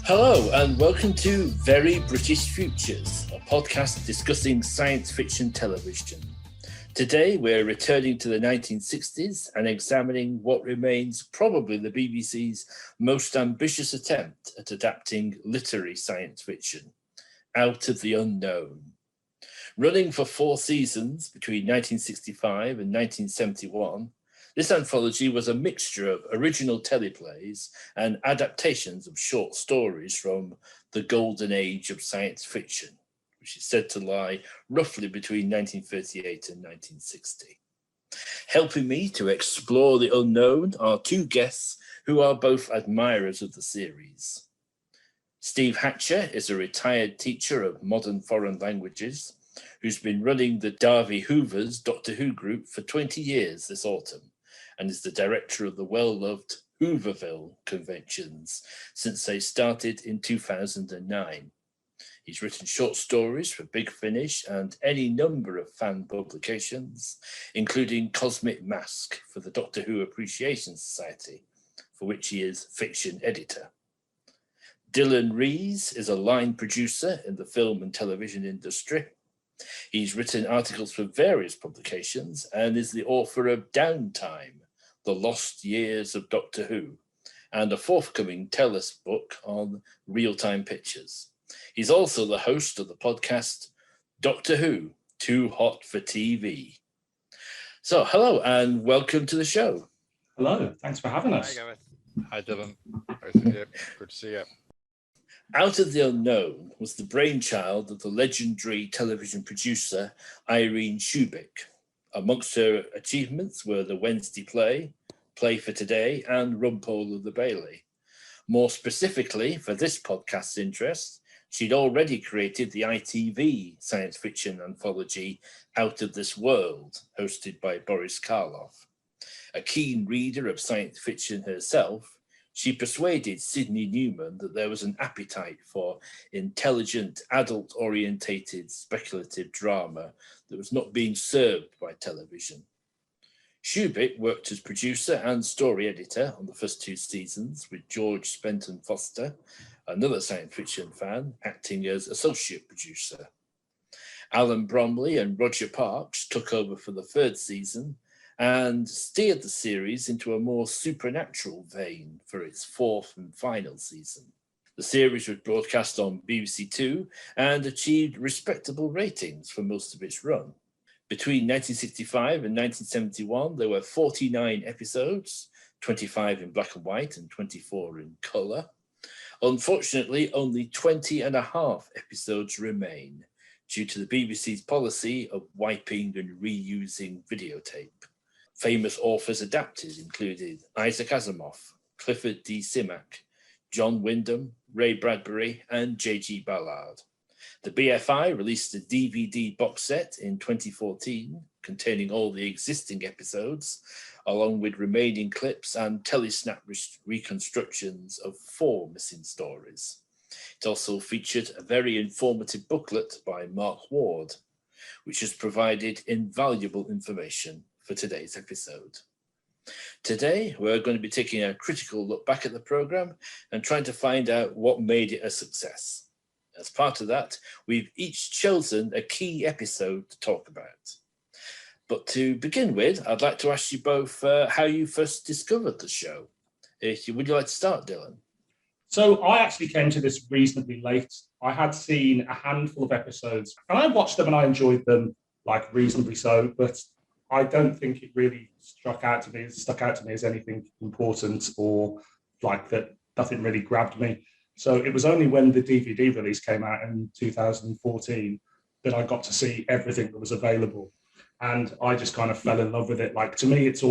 Hello and welcome to Very British Futures, a podcast discussing science fiction television. Today we're returning to the 1960s and examining what remains probably the BBC's most ambitious attempt at adapting literary science fiction, Out of the Unknown. Running for 4 seasons between 1965 and 1971, this anthology was a mixture of original teleplays and adaptations of short stories from the golden age of science fiction, which is said to lie roughly between 1938 and 1960. Helping me to explore the unknown are 2 guests who are both admirers of the series. Steve Hatcher is a retired teacher of modern foreign languages who's been running the Davy Hoover's Doctor Who group for 20 years this autumn, and is the director of the well-loved Hooverville conventions since they started in 2009. He's written short stories for Big Finish and any number of fan publications, including Cosmic Mask for the Doctor Who Appreciation Society, for which he is fiction editor. Dylan Rees is a line producer in the film and television industry. He's written articles for various publications and is the author of Downtime, The Lost Years of Doctor Who, and a forthcoming Tell Us book on real-time pictures. He's also the host of the podcast Doctor Who, Too Hot for TV. So, hello and welcome to the show. Hello, thanks for having us. Hi, Gareth. Hi, Dylan. Good to see you. Out of the Unknown was the brainchild of the legendary television producer Irene Shubik. Amongst her achievements were the Wednesday Play, Play for Today, and Rumpole of the Bailey. More specifically, for this podcast's interest, she'd already created the ITV science fiction anthology Out of This World, hosted by Boris Karloff. A keen reader of science fiction herself, she persuaded Sidney Newman that there was an appetite for intelligent, adult-orientated speculative drama that was not being served by television. Shubik worked as producer and story editor on the first 2 seasons, with George Spenton-Foster, another science fiction fan, acting as associate producer. Alan Bromley and Roger Parks took over for the 3rd season and steered the series into a more supernatural vein for its 4th and final season. The series was broadcast on BBC Two and achieved respectable ratings for most of its run. Between 1965 and 1971, there were 49 episodes, 25 in black and white and 24 in colour. Unfortunately, only 20 and a half episodes remain due to the BBC's policy of wiping and reusing videotape. Famous authors adapted included Isaac Asimov, Clifford D. Simak, John Wyndham, Ray Bradbury, and J.G. Ballard. The BFI released a DVD box set in 2014 containing all the existing episodes, along with remaining clips and telesnap reconstructions of 4 missing stories. It also featured a very informative booklet by Mark Ward, which has provided invaluable information for today's episode. Today, we're going to be taking a critical look back at the programme and trying to find out what made it a success. As part of that, we've each chosen a key episode to talk about. But to begin with, I'd like to ask you both how you first discovered the show. Would you like to start, Dylan? So I actually came to this reasonably late. I had seen a handful of episodes and I watched them and I enjoyed them, like reasonably so, but I don't think it really stuck out to me as anything important or like that. Nothing really grabbed me. So it was only when the DVD release came out in 2014 that I got to see everything that was available. And I just kind of fell in love with it. Like, to me, it's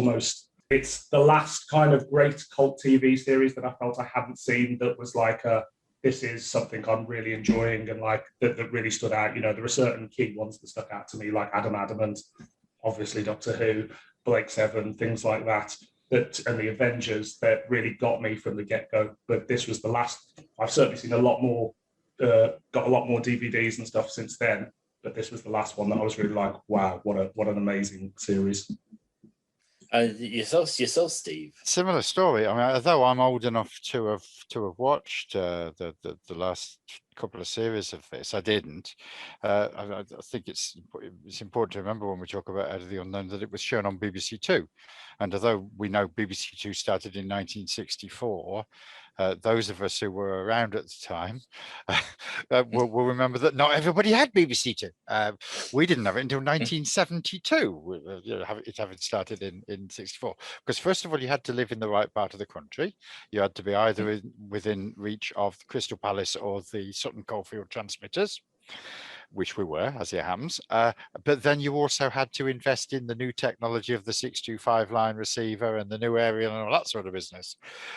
the last kind of great cult TV series that I felt I hadn't seen that was like, this is something I'm really enjoying and like that really stood out. You know, there are certain key ones that stuck out to me, like Adam Adamant, obviously Doctor Who, Blake Seven, things like that, and the Avengers that really got me from the get-go. But this was the last. I've certainly seen a lot more, got a lot more DVDs and stuff since then, but this was the last one that I was really like, wow, what an amazing series. And yourself, Steve. Similar story. I mean, although I'm old enough to have watched the last couple of series of this, I didn't. I think it's important to remember when we talk about Out of the Unknown that it was shown on BBC Two, and although we know BBC Two started in 1964. Those of us who were around at the time will remember that not everybody had BBC Two. We didn't have it until 1972, it having started in 64. Because first of all, you had to live in the right part of the country. You had to be either within reach of the Crystal Palace or the Sutton Coldfield transmitters, which we were, as it happens. But then you also had to invest in the new technology of the 625 line receiver and the new aerial and all that sort of business.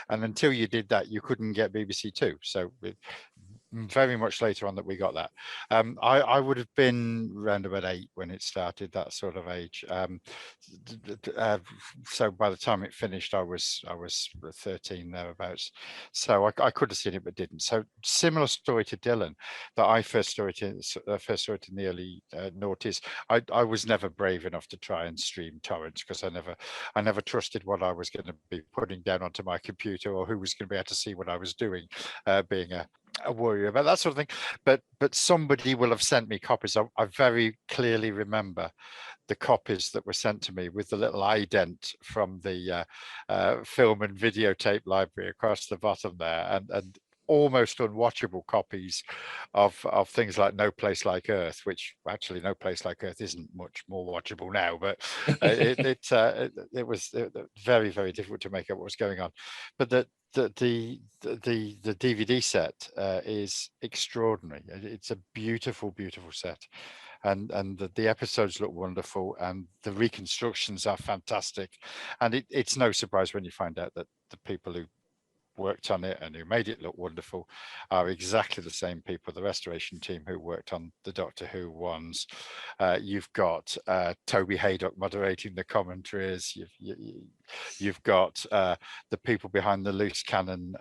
And until you did that, you couldn't get BBC Two. So very much later on that we got that. I would have been around about 8 when it started, that sort of age. So by the time it finished, I was 13 thereabouts. So I could have seen it but didn't. So similar story to Dylan, that I first saw it in the early noughties. I was never brave enough to try and stream torrents because I never trusted what I was going to be putting down onto my computer or who was going to be able to see what I was doing, being a worry about that sort of thing. But somebody will have sent me copies. I very clearly remember the copies that were sent to me with the little ident from the film and videotape library across the bottom there, and almost unwatchable copies of things like No Place Like Earth, which actually No Place Like Earth isn't much more watchable now, but it was very, very difficult to make out what was going on. But the DVD set is extraordinary. It's a beautiful, beautiful set, and the episodes look wonderful, and the reconstructions are fantastic. And it's no surprise when you find out that the people who worked on it and who made it look wonderful are exactly the same people, the restoration team who worked on the Doctor Who ones. You've got Toby Haydock moderating the commentaries. You've got the people behind the loose cannon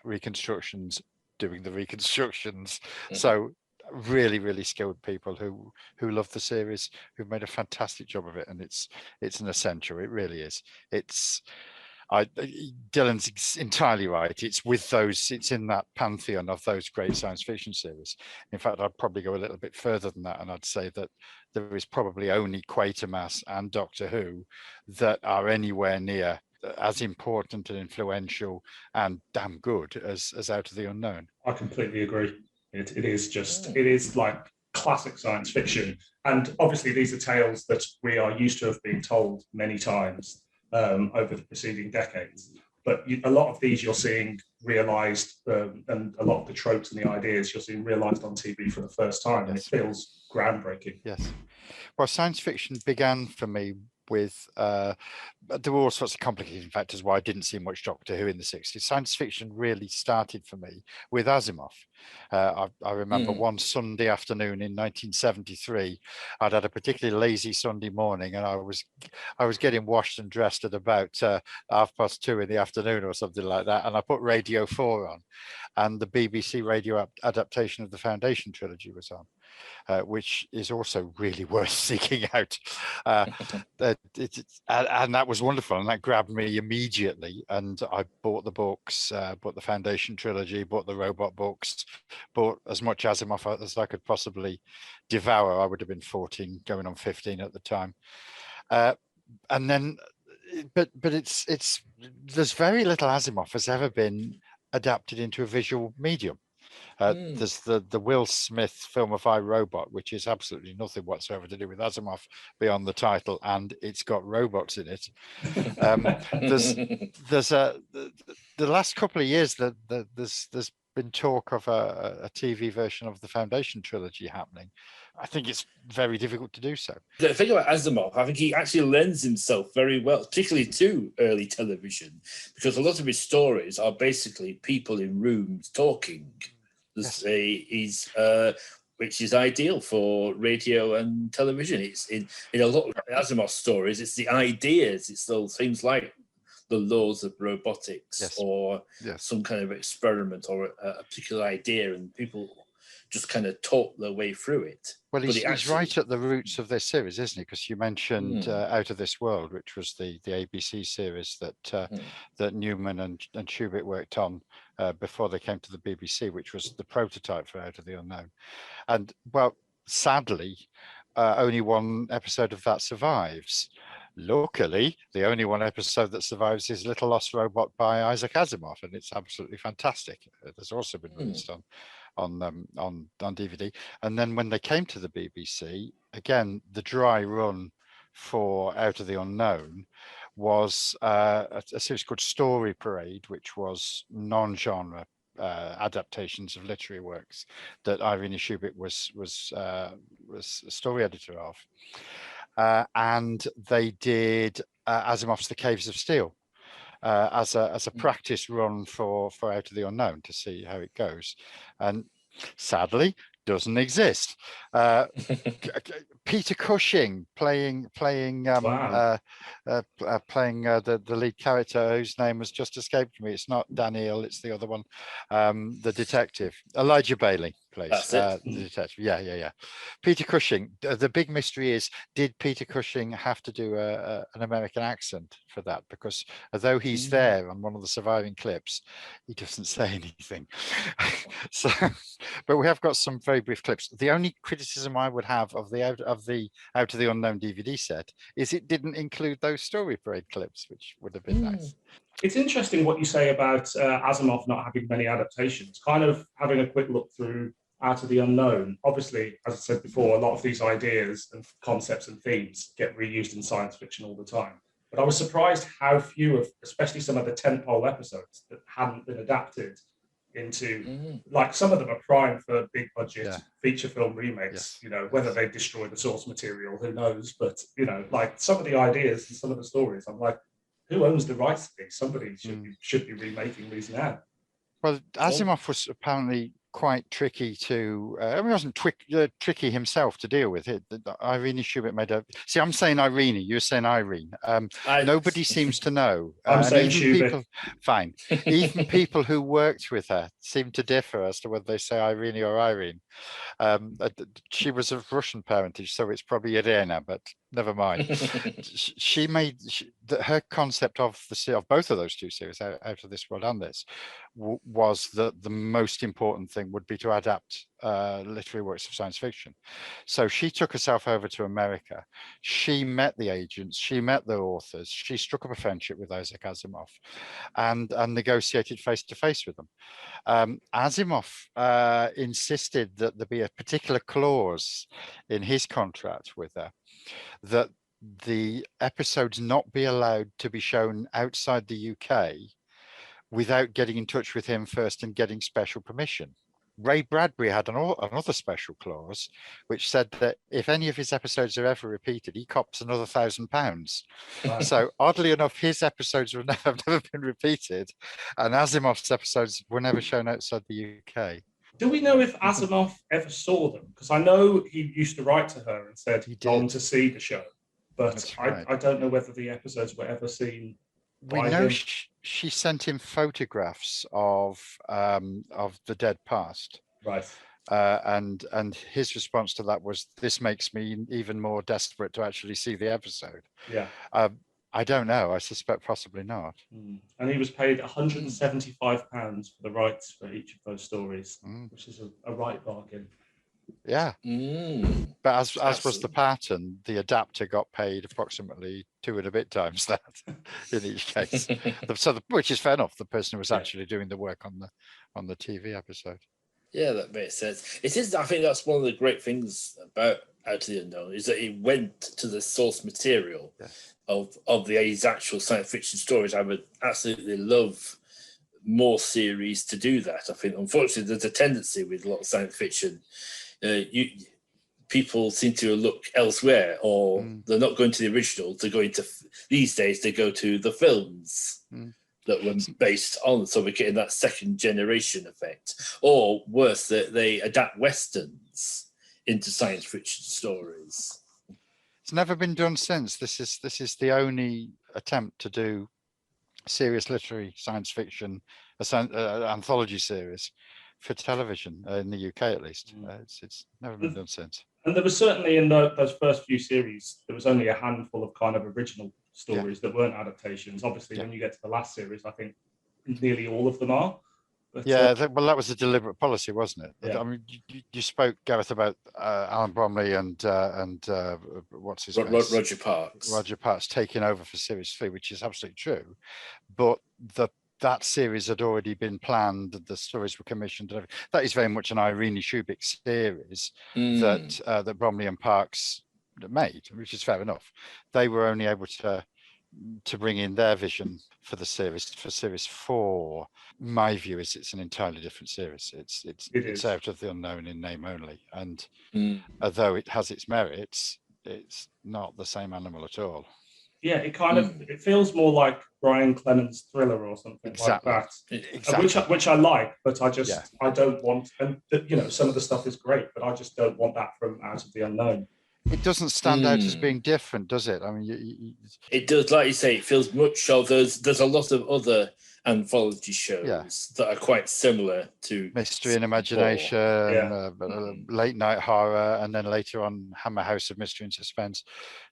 reconstructions doing the reconstructions. So really, really skilled people who love the series, who've made a fantastic job of it, and it's an essential. It really is. Dylan's entirely right. It's in that pantheon of those great science fiction series. In fact, I'd probably go a little bit further than that, and I'd say that there is probably only Quatermass and Doctor Who that are anywhere near as important and influential and damn good as Out of the Unknown. I completely agree. It is like classic science fiction, and obviously these are tales that we are used to have been told many times over the preceding decades. But a lot of these you're seeing realised, and a lot of the tropes and the ideas you're seeing realised on TV for the first time, and it feels groundbreaking. Yes. Well, science fiction began for me with there were all sorts of complicating factors why I didn't see much Doctor Who in the 60s. Science fiction really started for me with Asimov. I remember one Sunday afternoon in 1973, I'd had a particularly lazy Sunday morning, and I was getting washed and dressed at about 2:30 in the afternoon or something like that, and I put Radio 4 on, and the BBC radio adaptation of the Foundation trilogy was on. Which is also really worth seeking out. And that was wonderful, and that grabbed me immediately. And I bought the books, bought the Foundation trilogy, bought the robot books, bought as much Asimov as I could possibly devour. I would have been 14, going on 15 at the time. And then, but there's very little Asimov has ever been adapted into a visual medium. There's the Will Smith film of I, Robot, which is absolutely nothing whatsoever to do with Asimov beyond the title, and it's got robots in it. There's the last couple of years that there's been talk of a TV version of the Foundation trilogy happening. I think it's very difficult to do so. The thing about Asimov, I think he actually lends himself very well, particularly to early television, because a lot of his stories are basically people in rooms talking. Yes. Which is ideal for radio and television. It's in a lot of Asimov stories, it's the ideas, it's those things like the laws of robotics, or some kind of experiment or a particular idea, and people just kind of taught their way through it. Well, But he's right at the roots of this series, isn't he? Because you mentioned Hmm. Out of This World, which was the ABC series that Newman and Shubik worked on before they came to the BBC, which was the prototype for Out of the Unknown. And well, sadly, only one episode of that survives. Luckily, the only one episode that survives is Little Lost Robot by Isaac Asimov, and it's absolutely fantastic. It has also been released on DVD. And then when they came to the BBC, again, the dry run for Out of the Unknown was a series called Story Parade, which was non-genre adaptations of literary works that Irene Shubik was a story editor of. And they did Asimov's The Caves of Steel as a practice run for Out of the Unknown to see how it goes, and sadly doesn't exist. Peter Cushing playing Wow. the lead character, whose name has just escaped me. It's not Daniel, it's the other one, the detective. Elijah Bailey plays That's it. the detective. Yeah. Peter Cushing. The big mystery is, did Peter Cushing have to do an American accent for that? Because although he's there on one of the surviving clips, he doesn't say anything. So, but we have got some very brief clips. The only criticism I would have of the Out of the Unknown DVD set is it didn't include those Story Parade clips, which would have been nice. It's interesting what you say about Asimov not having many adaptations. Kind of having a quick look through Out of the Unknown. Obviously, as I said before, a lot of these ideas and concepts and themes get reused in science fiction all the time. But I was surprised how few of, especially some of the tentpole episodes that hadn't been adapted into, like some of them are prime for big budget feature film remakes. You know, whether they destroy the source material, who knows? But you know, like some of the ideas and some of the stories, I'm like, who owns the rights to these? Somebody should be remaking these now. Well, Asimov was apparently quite tricky to. I mean, he wasn't tricky himself to deal with. Irene Shubik made a. See, I'm saying Irene. You're saying Irene. Nobody seems to know. I'm saying Shubik. People, fine. Even people who worked with her seem to differ as to whether they say Irene or Irene. She was of Russian parentage, so it's probably Irina, but never mind. She made her concept of both of those two series, Out of This World and this, was that the most important thing would be to adapt literary works of science fiction. So she took herself over to America. She met the agents, she met the authors, she struck up a friendship with Isaac Asimov, and negotiated face to face with them. Asimov insisted that there be a particular clause in his contract with her that the episodes not be allowed to be shown outside the UK without getting in touch with him first and getting special permission. Ray Bradbury had another special clause which said that if any of his episodes are ever repeated, he cops another £1,000. Wow. So oddly enough, his episodes have never been repeated, and Asimov's episodes were never shown outside the UK. Do we know if Asimov ever saw them? Because I know he used to write to her and said he'd gone to see the show, but right. I don't know whether the episodes were ever seen. We know she sent him photographs of the dead past, right? And his response to that was, "This makes me even more desperate to actually see the episode." Yeah. I don't know. I suspect possibly not. And he was paid £175 for the rights for each of those stories, which is a right bargain. Yeah. But as was the pattern, the adapter got paid approximately 2 and a bit times that in each case. Which is fair enough. The person who was actually doing the work on the TV episode. Yeah, that makes sense. It is. I think that's one of the great things about Out of the Unknown is that it went to the source material of these actual science fiction stories. I would absolutely love more series to do that. I think, unfortunately, there's a tendency with a lot of science fiction. People seem to look elsewhere, or they're not going to the original. They're going to these days. They go to the films that were based on. So we're getting that second generation effect, or worse, that they adapt westerns into science fiction stories. It's never been done since. This is the only attempt to do serious literary science fiction anthology series for television in the UK at least. It's never been done since. And there was certainly in those first few series, there was only a handful of kind of original stories that weren't adaptations. Obviously, when you get to the last series, I think nearly all of them are. But, well, that was a deliberate policy, wasn't it? Yeah. I mean, you spoke, Gareth, about Alan Bromley and what's his name? Roger Parks. Roger Parks taking over for series 3, which is absolutely true. But that series had already been planned, the stories were commissioned. That is very much an Irene Shubik series that Bromley and Parks made, which is fair enough. They were only able to bring in their vision for the series. For series 4, my view is it's an entirely different series. It's Out of the Unknown in name only, and although it has its merits, it's not the same animal at all. Yeah, it kind of it feels more like Brian Clemens' Thriller or something like that. Exactly. Which I like, but I don't want. And some of the stuff is great, but I just don't want that from Out of the Unknown. It doesn't stand out as being different, does it? I mean, it does, like you say. It feels much so. There's a lot of other anthology shows that are quite similar to Mystery and Imagination, Late Night Horror, and then later on Hammer House of Mystery and Suspense.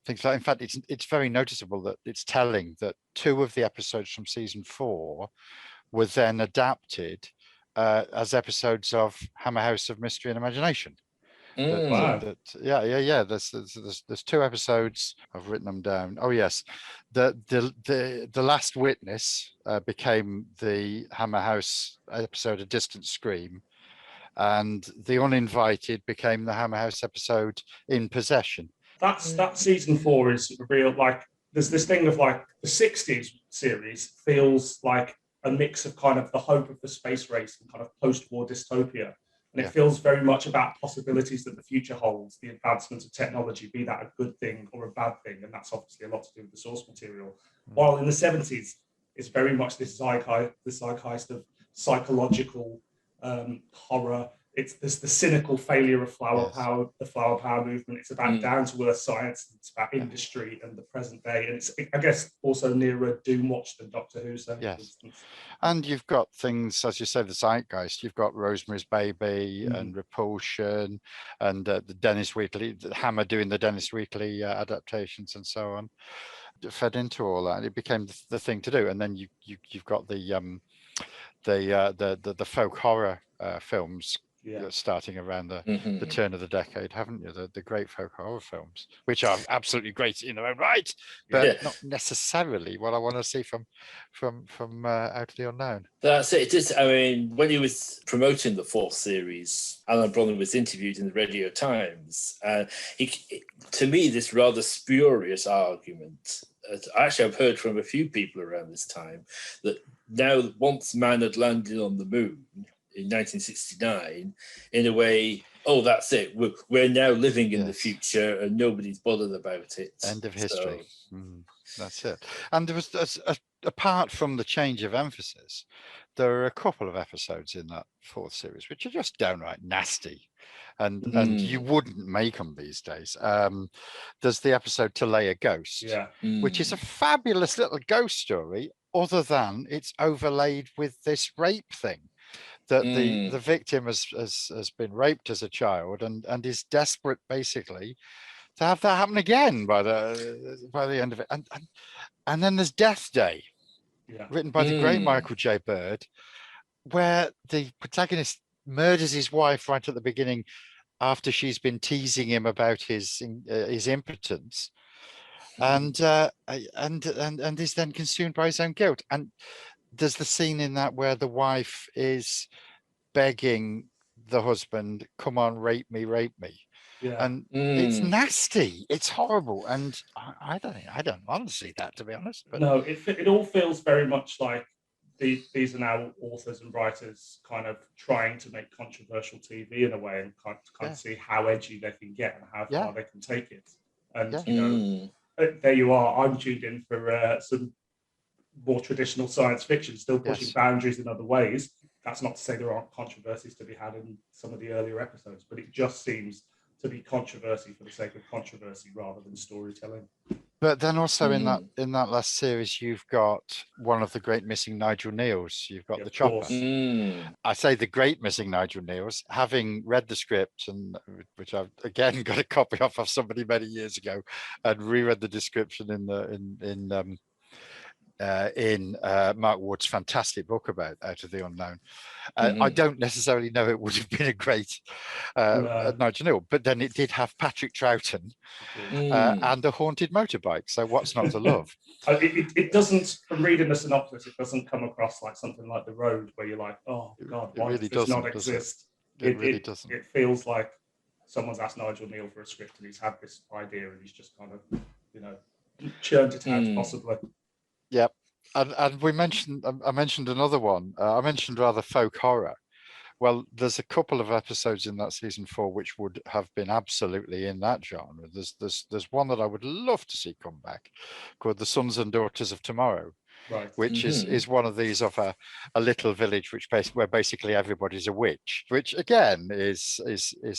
Things like, in fact, it's very noticeable that it's telling that 2 of the episodes from season 4 were then adapted as episodes of Hammer House of Mystery and Imagination. There's 2 episodes. I've written them down. Oh yes, the Last Witness became the Hammer House episode A Distant Scream, and The Uninvited became the Hammer House episode In Possession. That season 4 is real. Like there's this thing of like the 60s series feels like a mix of kind of the hope of the space race and kind of post-war dystopia. And it feels very much about possibilities that the future holds, the advancements of technology, be that a good thing or a bad thing. And that's obviously a lot to do with the source material. While in the 70s, it's very much this zeitgeist of psychological horror. It's the cynical failure of the flower power movement. It's about down-to-earth science. It's about industry and the present day. And it's, I guess, also nearer Doomwatch than Doctor Who. So, and you've got things, as you say, the zeitgeist. You've got Rosemary's Baby and Repulsion, and the Dennis Wheatley, Hammer doing the Dennis Wheatley adaptations and so on. It fed into all that. It became the thing to do. And then you've got the folk horror films. Starting around the turn of the decade, haven't you? The great folk horror films, which are absolutely great in their own right, but not necessarily what I want to see from Out of the Unknown. That's it. It is. I mean, when he was promoting the 4th series, Alan Brunner was interviewed in the Radio Times, and to me, this rather spurious argument. Actually, I've heard from a few people around this time that now, once man had landed on the moon in 1969, in a way, that's it. We're now living in the future, and nobody's bothered about it. End of history. That's it. And there was, apart from the change of emphasis, there are a couple of episodes in that 4th series which are just downright nasty, and you wouldn't make them these days. There's the episode To Lay a Ghost, which is a fabulous little ghost story, other than it's overlaid with this rape thing. That the victim has been raped as a child and is desperate basically to have that happen again by the end of it. And then there's Death Day, written by the great Michael J. Bird, where the protagonist murders his wife right at the beginning after she's been teasing him about his impotence, and is then consumed by his own guilt. And there's the scene in that where the wife is begging the husband, "Come on, rape me." And it's nasty, it's horrible, and I don't want to see that, to be honest. But no, it all feels very much like these are now authors and writers kind of trying to make controversial TV in a way, and kind of see how edgy they can get and how far they can take it. And there you are. I'm tuned in for some more traditional science fiction, still pushing boundaries in other ways. That's not to say there aren't controversies to be had in some of the earlier episodes, but it just seems to be controversy for the sake of controversy rather than storytelling. But then also in that last series, you've got one of the great missing Nigel Neals. You've got the Chopper. I say the great missing Nigel Neals, having read the script, and which I've again got a copy of somebody many years ago, and reread the description in Mark Ward's fantastic book about Out of the Unknown. I don't necessarily know it would have been a great Nigel Neal, but then it did have Patrick Troughton and a haunted motorbike. So what's not to love? It doesn't, from reading the synopsis, it doesn't come across like something like The Road, where you're like, oh God, why really does this not exist? It really doesn't. It feels like someone's asked Nigel Neal for a script and he's had this idea and he's just kind of, churned it out possibly. Yep. And I mentioned another one. I mentioned rather folk horror. Well, there's a couple of episodes in that season 4 which would have been absolutely in that genre. There's one that I would love to see come back called The Sons and Daughters of Tomorrow. Right. Which is one of these of a little village where basically everybody's a witch, which again is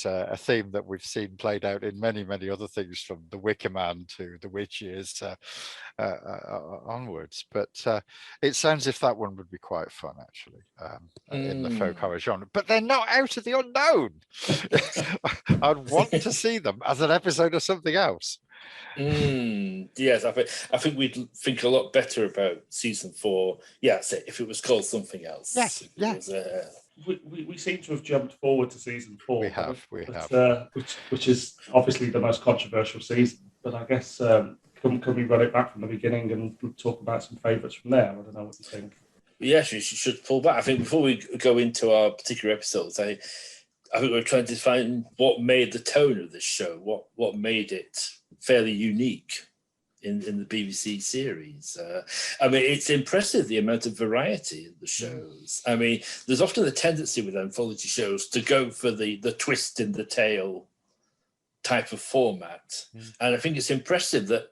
a theme that we've seen played out in many other things, from The Wicker Man to The Witches onwards. But it sounds if that one would be quite fun actually, in the folk horror genre. But they're not Out of the Unknown. I'd want to see them as an episode of something else. Yes, I think we'd think a lot better about season 4. Yeah, if it was called something else. Yes, yeah. We seem to have jumped forward to season 4. We have. Which is obviously the most controversial season. But I guess can we run it back from the beginning and talk about some favourites from there? I don't know what you think. Yes, you should pull back. I think before we go into our particular episodes, I think we're trying to find what made the tone of this show, what made it fairly unique in the BBC series. I mean, it's impressive the amount of variety in the shows. I mean, there's often a tendency with anthology shows to go for the twist in the tail type of format. And I think it's impressive that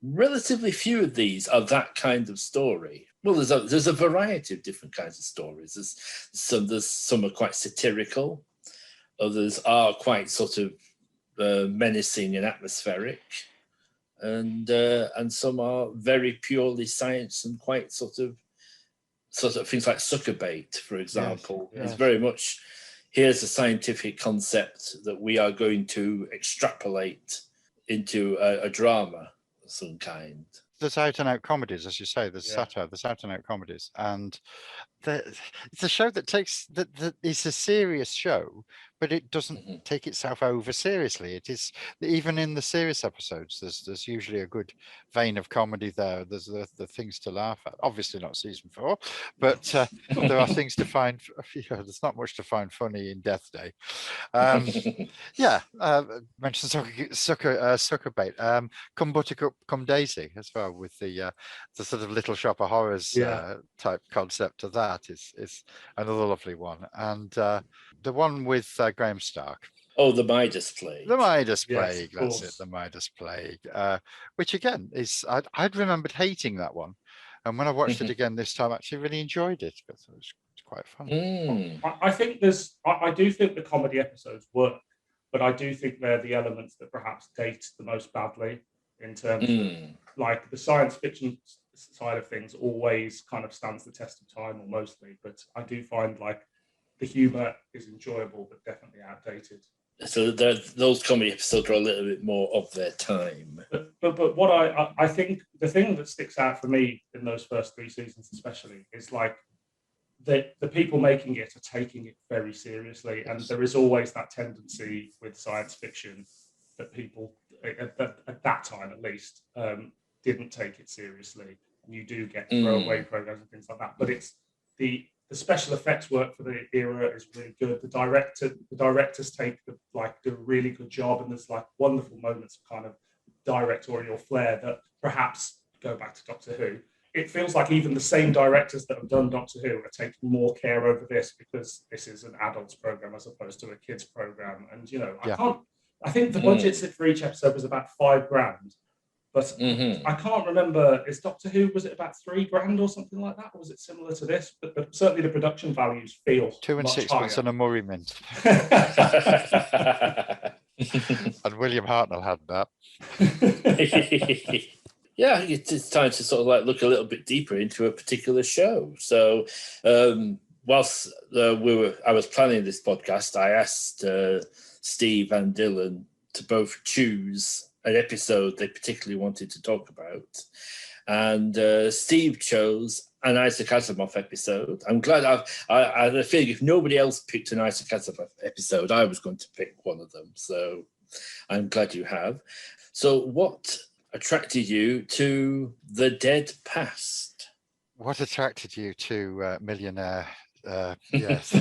relatively few of these are that kind of story. Well, there's a variety of different kinds of stories. There's some are quite satirical, others are quite sort of menacing and atmospheric, and some are very purely science and quite sort of things like Sucker Bait, for example. Yes. It's very much, here's a scientific concept that we are going to extrapolate into a drama of some kind. There's out and out comedies, as you say. There's satire. There's out and out comedies, and it's a show that takes that is a serious show, but it doesn't take itself over seriously. It is, even in the serious episodes, there's usually a good vein of comedy there. There's the things to laugh at. Obviously not season 4, but there are things to find. There's not much to find funny in Death Day. Mentioned Sucker Bait. Come Buttercup, Come Daisy as well, with the sort of Little Shop of Horrors type concept of that is another lovely one. And the one with Graham Stark. Oh, the Midas Plague. The Midas Plague, that's it, the Midas Plague. Which again is, I'd remembered hating that one. And when I watched it again this time, I actually really enjoyed it, because it was quite fun. I think I do think the comedy episodes work, but I do think they're the elements that perhaps date the most badly, in terms of, like, the science fiction side of things always kind of stands the test of time, or mostly, but I do find like the humor is enjoyable but definitely outdated. So those comedy episodes are a little bit more of their time. But what I think the thing that sticks out for me in those first 3 seasons especially is like the people making it are taking it very seriously, and there is always that tendency with science fiction that people at that time at least didn't take it seriously, and you do get throwaway programs and things like that. But it's the special effects work for the era is really good. The directors do a really good job, and there's like wonderful moments of kind of directorial flair that perhaps go back to Doctor Who. It feels like even the same directors that have done Doctor Who are taking more care over this, because this is an adults program as opposed to a kids program. And I think the budget for each episode was about $5,000, but I can't remember. Is Doctor Who, was it about $3,000 or something like that? Or was it similar to this? But certainly the production values feel 2 and 6 pence and a Murray mint. And William Hartnell had that. Yeah, it's time to sort of like look a little bit deeper into a particular show. So, whilst I was planning this podcast, I asked Steve and Dylan to both choose an episode they particularly wanted to talk about, and Steve chose an Isaac Asimov episode. I'm glad I had a feeling if nobody else picked an Isaac Asimov episode, I was going to pick one of them. So I'm glad you have. So what attracted you to The Dead Past? What attracted you to Millionaire? Yes.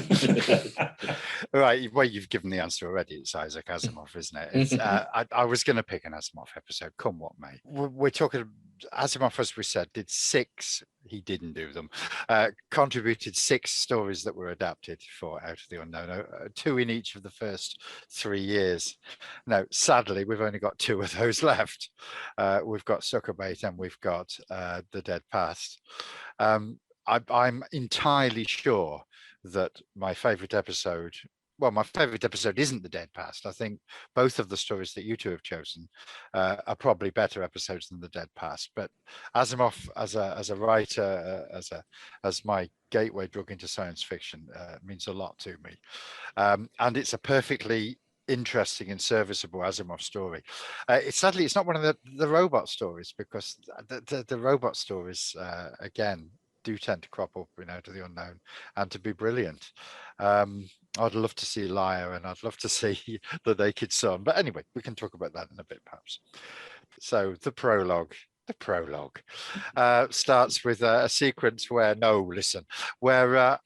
Right. Well, you've given the answer already. It's Isaac Asimov, isn't it? It's, I was going to pick an Asimov episode, come what may. We're talking, Asimov, as we said, did 6, he didn't do them, contributed 6 stories that were adapted for Out of the Unknown, 2 in each of the first 3 years. Now, sadly, we've only got 2 of those left. We've got Suckerbait and we've got The Dead Past. I'm entirely sure that my favorite episode, well, my favorite episode isn't The Dead Past. I think both of the stories that you two have chosen are probably better episodes than The Dead Past. But Asimov, as a writer, as my gateway drug into science fiction, means a lot to me. And it's a perfectly interesting and serviceable Asimov story. Sadly, it's not one of the robot stories, because the robot stories, again, do tend to crop up in Out of the Unknown and to be brilliant. I'd love to see Liar, and I'd love to see The Naked Sun. But anyway, we can talk about that in a bit, perhaps. So the prologue starts with a sequence where, where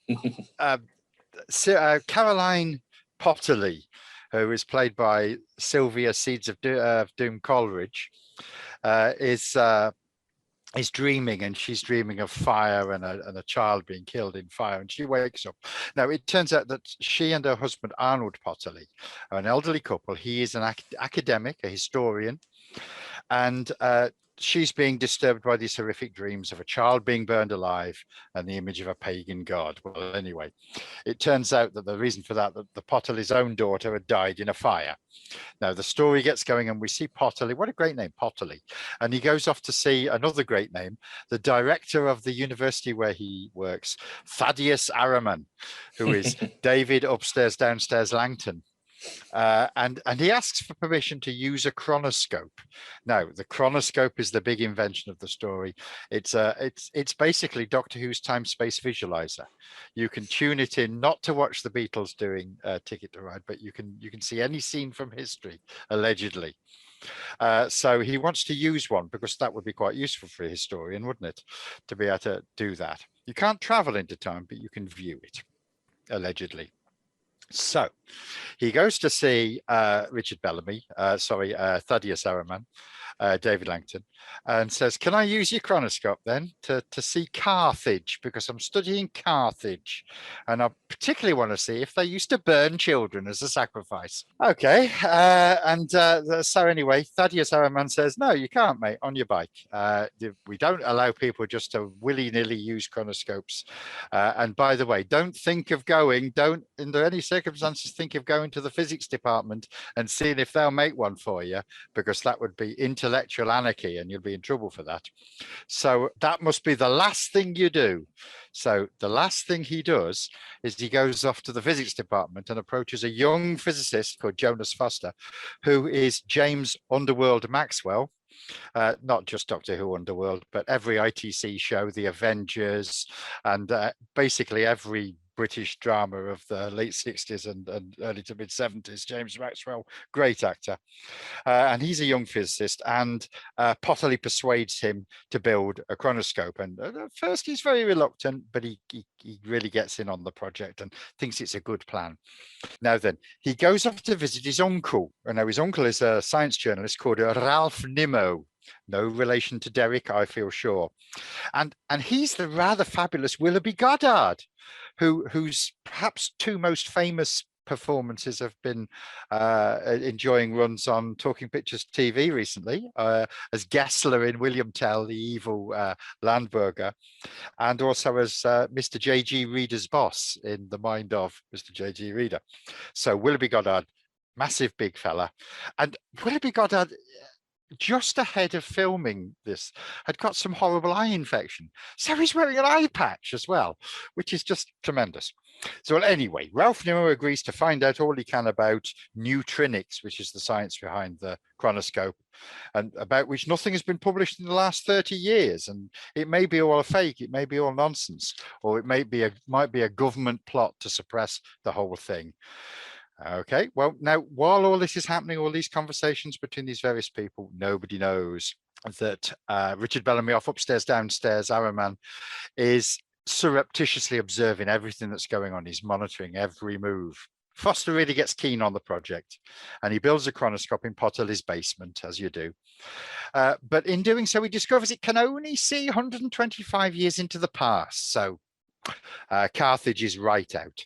Caroline Potterly, who is played by Sylvia Seeds of Doom Coleridge, is dreaming, and she's dreaming of fire and a child being killed in fire, and she wakes up. Now, it turns out that she and her husband, Arnold Potterly, are an elderly couple. He is an academic, a historian, and she's being disturbed by these horrific dreams of a child being burned alive and the image of a pagan god. Well, anyway, it turns out that the reason for that the Potterly's own daughter had died in a fire. Now, the story gets going and we see Potterly. What a great name, Potterly. And he goes off to see another great name, the director of the university where he works, Thaddeus Araman, who is David Upstairs, Downstairs Langton. And he asks for permission to use a chronoscope. Now, the chronoscope is the big invention of the story. It's basically Doctor Who's time-space visualizer. You can tune it in not to watch the Beatles doing Ticket to Ride, but you can see any scene from history, allegedly. So he wants to use one because that would be quite useful for a historian, wouldn't it, to be able to do that. You can't travel into time, but you can view it, allegedly. So he goes to see Richard Bellamy, Thaddeus Araman, David Langton, and says, can I use your chronoscope then to see Carthage, because I'm studying Carthage and I particularly want to see if they used to burn children as a sacrifice. Okay, so anyway, Thaddeus Araman says, no, you can't, mate, on your bike. We don't allow people just to willy-nilly use chronoscopes. And by the way, don't under any circumstances think of going to the physics department and seeing if they'll make one for you, because that would be intellectual anarchy and you'll be in trouble for that. So that must be the last thing you do. So the last thing he does is he goes off to the physics department and approaches a young physicist called Jonas Foster, who is James Underworld Maxwell. Not just Doctor Who Underworld, but every ITC show, The Avengers, and basically every British drama of the late 60s and early to mid 70s. James Maxwell, great actor. And he's a young physicist, and Potterly persuades him to build a chronoscope. And at first he's very reluctant, but he really gets in on the project and thinks it's a good plan. Now then, he goes off to visit his uncle. And now his uncle is a science journalist called Ralph Nimmo. No relation to Derek, I feel sure. And he's the rather fabulous Willoughby Goddard, whose perhaps 2 most famous performances have been enjoying runs on Talking Pictures TV recently, as Gessler in William Tell, the evil Landburger, and also as Mr. J.G. Reader's boss in The Mind of Mr. J.G. Reader. So Willoughby Goddard, massive big fella. And Willoughby Goddard, just ahead of filming this, had got some horrible eye infection. So he's wearing an eye patch as well, which is just tremendous. So anyway, Ralph Nimmo agrees to find out all he can about neutrinics, which is the science behind the chronoscope, and about which nothing has been published in the last 30 years. And it may be all a fake, it may be all nonsense, or it might be a government plot to suppress the whole thing. Okay, well, now, while all this is happening, all these conversations between these various people, nobody knows that Richard Bellamy off upstairs, downstairs, Araman, is surreptitiously observing everything that's going on. He's monitoring every move. Foster really gets keen on the project, and he builds a chronoscope in Potterly's basement, as you do. But in doing so, he discovers it can only see 125 years into the past. So Carthage is right out,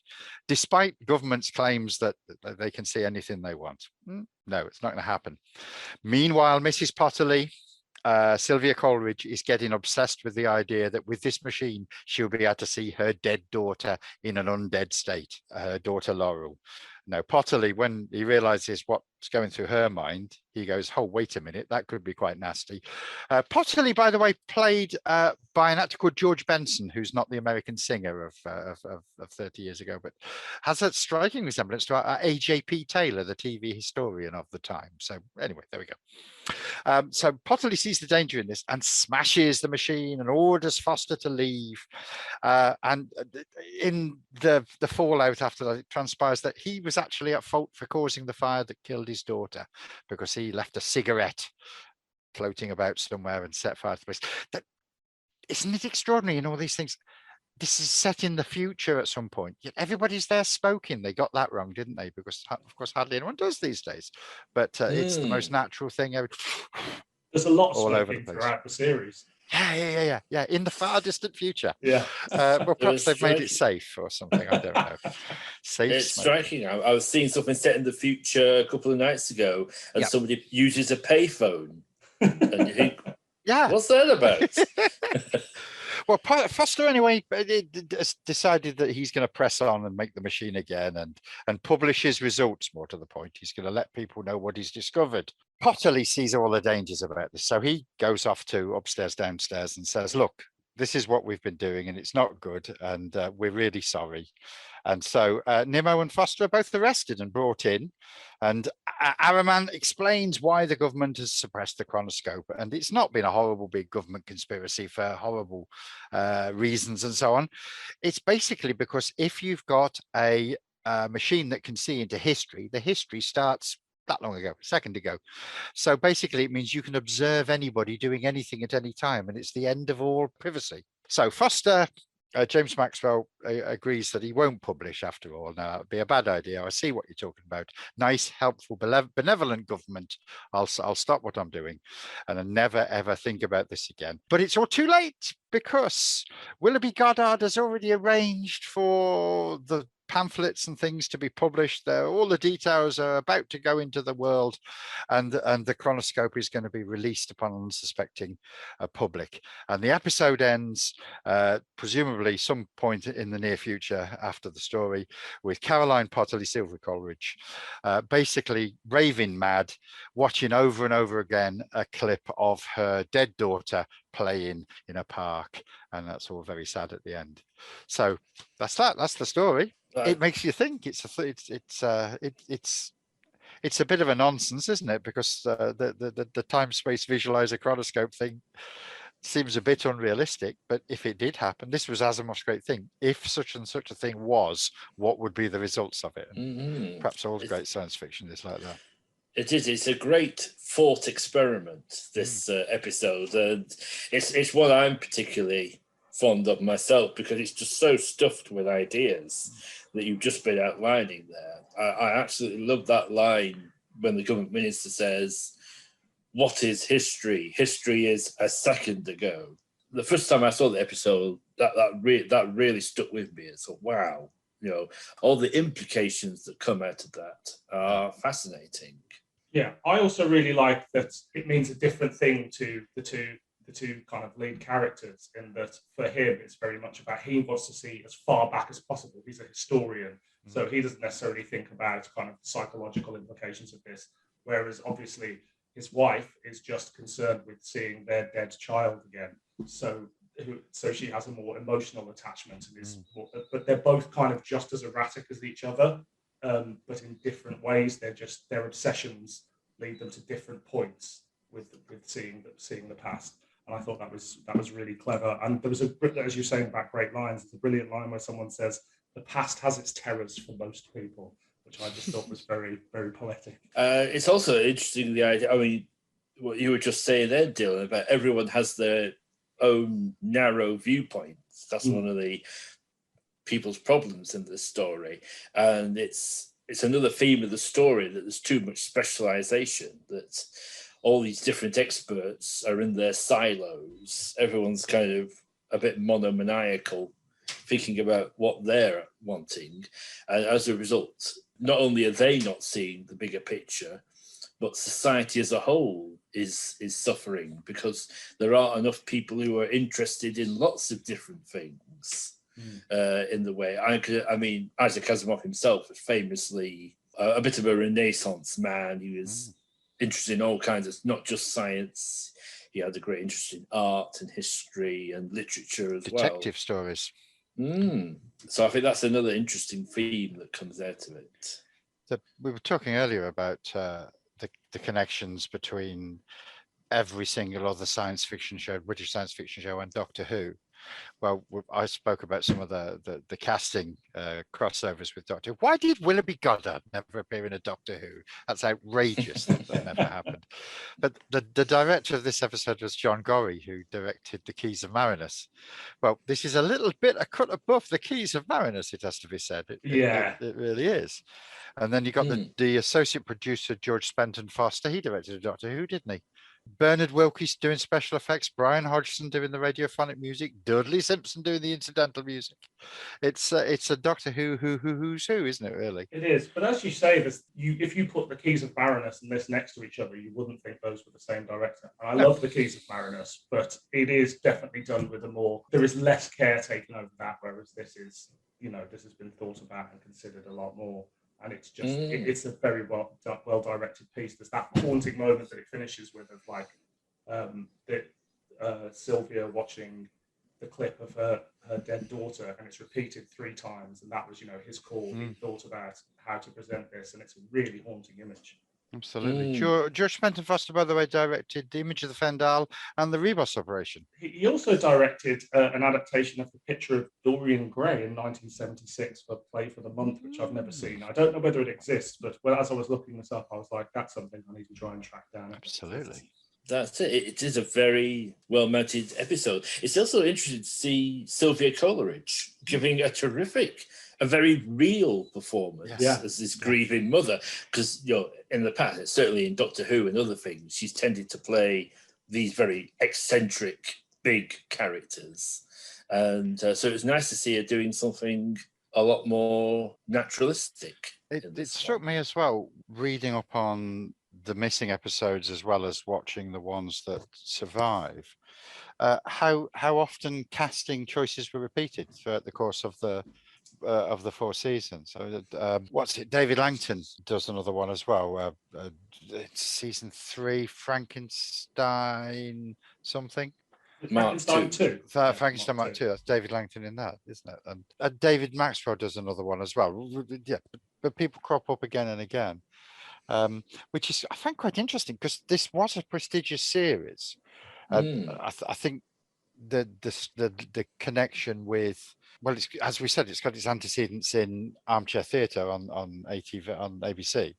despite government's claims that they can see anything they want. No, it's not going to happen. Meanwhile, Mrs. Potterly, Sylvia Coleridge, is getting obsessed with the idea that with this machine, she'll be able to see her dead daughter in an undead state, her daughter Laurel. Now, Potterly, when he realizes what's going through her mind, he goes, oh, wait a minute, that could be quite nasty. Potterly, by the way, played by an actor called George Benson, who's not the American singer of 30 years ago, but has a striking resemblance to A.J.P. Taylor, the TV historian of the time. So anyway, there we go. So Potterly sees the danger in this and smashes the machine and orders Foster to leave. And in the fallout after that, it transpires that he was actually at fault for causing the fire that killed his daughter, because he left a cigarette floating about somewhere and set fire to the place. Isn't it extraordinary in all these things? This is set in the future at some point. Yet everybody's there smoking. They got that wrong, didn't they? Because, of course, hardly anyone does these days. But it's the most natural thing. There's a lot of all over the smoking place throughout the series. Yeah. In the far distant future. Yeah. Well, perhaps they've made it safe or something. I don't know. Safe. It's smoking. striking. I was seeing something set in the future a couple of nights ago, and somebody uses a payphone. And you think, what's that about? Well, Foster, anyway, decided that he's going to press on and make the machine again and publish his results. More to the point, he's going to let people know what he's discovered. Potterly sees all the dangers about this, so he goes off to upstairs, downstairs, and says, look, this is what we've been doing, and it's not good, and we're really sorry. And so Nimmo and Foster are both arrested and brought in, and Araman explains why the government has suppressed the chronoscope, and it's not been a horrible big government conspiracy for horrible reasons and so on. It's basically because if you've got a machine that can see into history, the history starts that long ago, a second ago. So basically it means you can observe anybody doing anything at any time, and it's the end of all privacy. So Foster, James Maxwell, agrees that he won't publish after all. Now, it'd be a bad idea. I see what you're talking about. Nice, helpful, benevolent government. I'll stop what I'm doing and I never, ever think about this again. But it's all too late, because Willoughby Goddard has already arranged for the pamphlets and things to be published there. All the details are about to go into the world, and the chronoscope is going to be released upon unsuspecting public. And the episode ends presumably some point in the near future after the story, with Caroline Potterly, Sylvia Coleridge, basically raving mad, watching over and over again a clip of her dead daughter playing in a park, and that's all very sad at the end. So that's the story. It makes you think. It's a bit of a nonsense, isn't it? Because the time-space visualizer chronoscope thing seems a bit unrealistic. But if it did happen, this was Asimov's great thing. If such and such a thing was, what would be the results of it? And perhaps all great science fiction is like that. It is. It's a great thought experiment, this episode. And it's what I'm particularly fond of myself, because it's just so stuffed with ideas that you've just been outlining there. I absolutely love that line when the government minister says, what is history? History is a second ago. The first time I saw the episode, that really stuck with me. It's like, wow, all the implications that come out of that are fascinating. Yeah, I also really like that it means a different thing to the two kind of lead characters, in that for him it's very much about, he wants to see as far back as possible. He's a historian, so he doesn't necessarily think about kind of psychological implications of this, whereas obviously his wife is just concerned with seeing their dead child again. So she has a more emotional attachment, but they're both kind of just as erratic as each other, but in different ways. Their obsessions lead them to different points with seeing the past. And I thought that was really clever. And there was as you're saying about great lines, there's a brilliant line where someone says, "The past has its terrors for most people," which I just thought was very, very poetic. It's also interesting, the idea, I mean, what you were just saying there, Dylan, about everyone has their own narrow viewpoints. That's one of the people's problems in this story. And it's another theme of the story, that there's too much specialization, that all these different experts are in their silos. Everyone's kind of a bit monomaniacal, thinking about what they're wanting. And as a result, not only are they not seeing the bigger picture, but society as a whole is suffering, because there aren't enough people who are interested in lots of different things in the way. I mean, Isaac Asimov himself was famously a bit of a Renaissance man. He was interested in all kinds of, not just science. He had a great interest in art and history and literature as well. Detective stories. So I think that's another interesting theme that comes out of it. We were talking earlier about the connections between every single other science fiction show, British science fiction show, and Doctor Who. Well, I spoke about some of the casting crossovers with Doctor Who. Why did Willoughby Goddard never appear in a Doctor Who? That's outrageous. that never happened. But the director of this episode was John Gorrie, who directed The Keys of Marinus. Well, this is a little bit a cut above The Keys of Marinus, it has to be said. It really is. And then you got the associate producer, George Spenton-Foster. He directed a Doctor Who, didn't he? Bernard Wilkie doing special effects, Brian Hodgson doing the radiophonic music, Dudley Simpson doing the incidental music. It's a Doctor who's who, isn't it, really? It is. But as you say, if you put The Keys of Marinus and this next to each other, you wouldn't think those were the same director. And I love The Keys of Marinus, but it is definitely done with there is less care taken over that, whereas this has been thought about and considered a lot more. And it's just, it's a very well directed piece. There's that haunting moment that it finishes with, of like Sylvia watching the clip of her dead daughter, and it's repeated 3 times. And that was, his call. He thought about how to present this, and it's a really haunting image. Absolutely. George Spenton-Foster, by the way, directed The Image of the Fendal and The Rebus Operation. He also directed an adaptation of The Picture of Dorian Gray in 1976 for Play for the Month, which I've never seen. I don't know whether it exists, but as I was looking this up, I was like, that's something I need to try and track down. Absolutely. That's it. It is a very well-mounted episode. It's also interesting to see Sylvia Coleridge giving a very real performance as this grieving mother, because in the past, certainly in Doctor Who and other things, she's tended to play these very eccentric big characters, and so it's nice to see her doing something a lot more naturalistic. It struck me as well, reading up on the missing episodes as well as watching the ones that survive, how often casting choices were repeated throughout the course of the 4 seasons. So David Langton does another one as well. It's season 3, Frankenstein something. Frankenstein 2. Frankenstein Mark 2. That's David Langton in that, isn't it? And David Maxwell does another one as well. Yeah, but people crop up again and again, which is, I find, quite interesting, because this was a prestigious series. I think the connection with, well, it's, as we said, it's got its antecedents in Armchair Theatre on ATV, on ABC,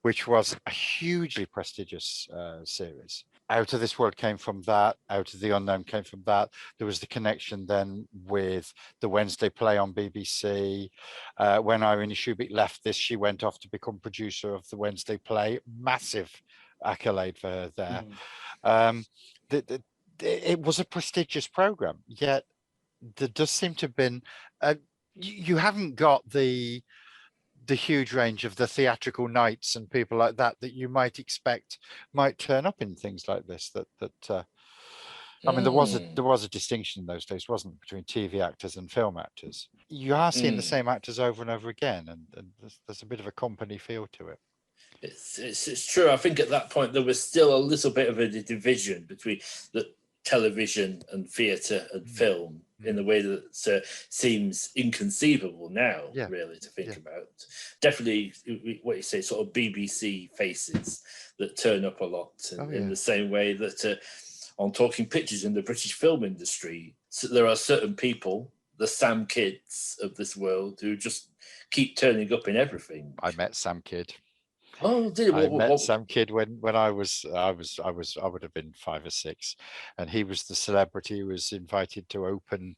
which was a hugely prestigious series. Out of This World came from that. Out of the Unknown came from that. There was the connection then with the Wednesday play on BBC. When Irene Shubik left this, she went off to become producer of the Wednesday play. Massive accolade for her there. It was a prestigious program, yet there does seem to have been, you haven't got the huge range of the theatrical nights and people like that you might expect might turn up in things like this. I mean, there was a distinction in those days, wasn't there, between TV actors and film actors. You are seeing the same actors over and over again, and there's a bit of a company feel to it. It's true. I think at that point there was still a little bit of a division between the television and theatre and film in a way that seems inconceivable now, really, to think about. Definitely, what you say, sort of BBC faces that turn up a lot in the same way that on Talking Pictures in the British film industry, so there are certain people, the Sam Kidds of this world, who just keep turning up in everything. I met Sam Kidd. Oh, did I met Sam Kidd when I would have been 5 or 6, and he was the celebrity who was invited to open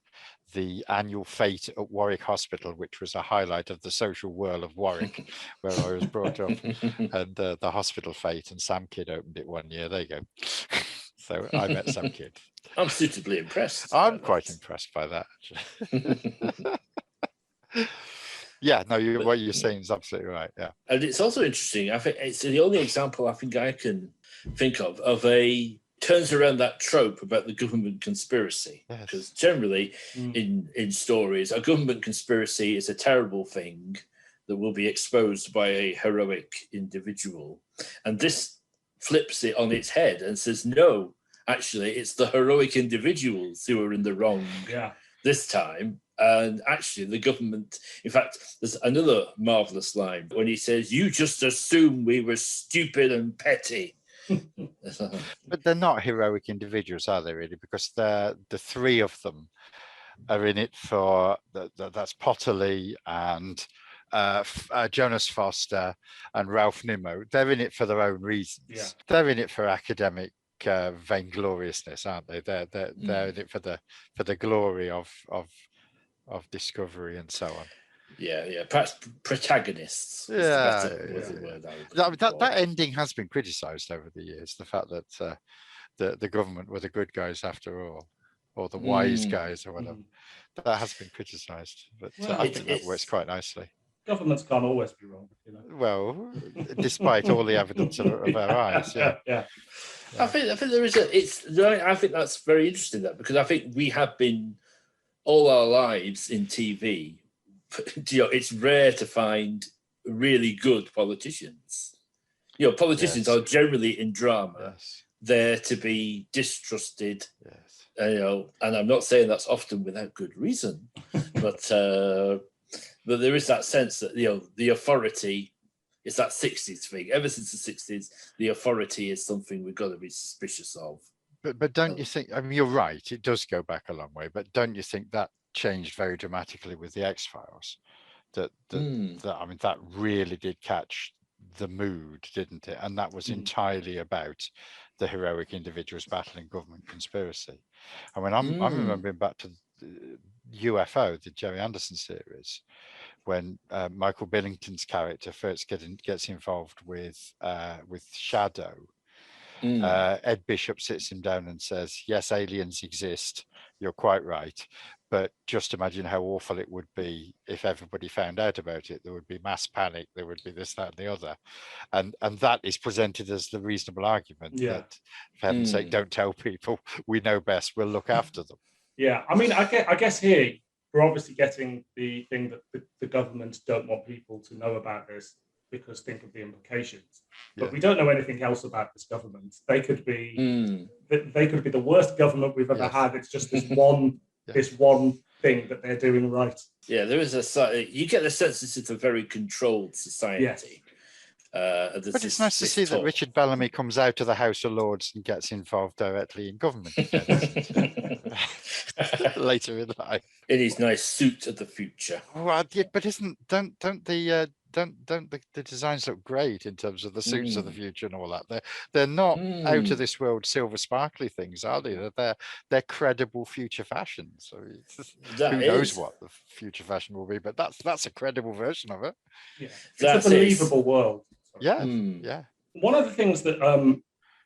the annual fete at Warwick Hospital, which was a highlight of the social whirl of Warwick, where I was brought up, and the hospital fete, and Sam Kidd opened it one year. There you go. So I met Sam Kidd. I'm suitably impressed. I'm quite impressed by that, actually. Yeah, no, what you're saying is absolutely right. Yeah, and it's also interesting. I think it's the only example I think I can think of a turns around that trope about the government conspiracy. Because generally, in stories, a government conspiracy is a terrible thing that will be exposed by a heroic individual, and this flips it on its head and says, no, actually, it's the heroic individuals who are in the wrong this time. And actually, the government, in fact, there's another marvelous line when he says, you just assume we were stupid and petty. But they're not heroic individuals, are they, really? Because the three of them are in it for, that's Potterly and Jonas Foster and Ralph Nimmo. They're in it for their own reasons. Yeah. They're in it for academic vaingloriousness, aren't they? They're in it for the glory of discovery and so on. Perhaps protagonists. That ending has been criticised over the years. The fact that the government were the good guys after all, or the wise guys, or whatever. That has been criticised, but I think that works quite nicely. Governments can't always be wrong, you know. Well, despite all the evidence of our eyes, I think there is I think that's very interesting, that, because I think we have been all our lives in TV. It's rare to find really good politicians. Politicians are generally in drama there to be distrusted. And I'm not saying that's often without good reason, but there is that sense that the authority is that 60s thing. Ever since the 60s, the authority is something we've got to be suspicious of. But don't you think? I mean, you're right. It does go back a long way. But don't you think that changed very dramatically with the X-Files? That really did catch the mood, didn't it? And that was entirely about the heroic individuals battling government conspiracy. I mean, I'm remembering back to UFO, the Jerry Anderson series, when Michael Billington's character first gets involved with Shadow. Ed Bishop sits him down and says, yes, aliens exist, you're quite right, but just imagine how awful it would be if everybody found out about it. There would be mass panic, there would be this, that, and the other, and that is presented as the reasonable argument that, for heaven's sake, don't tell people, we know best, we'll look after them. I mean, I guess here we're obviously getting the thing that the government don't want people to know about this, because think of the implications. But we don't know anything else about this government. They could be the worst government we've ever had. It's just this one thing that they're doing right. Yeah, there is you get the sense this is a very controlled society. But it's nice to see that Richard Bellamy comes out of the House of Lords and gets involved directly in government later in life. In his nice suit of the future. Well, but don't the designs look great in terms of the suits of the future and all that? They're not out of this world silver sparkly things, are they? They're credible future fashion. So who knows what the future fashion will be? But that's a credible version of it. Yeah, it's a believable world. Yeah. One of the things that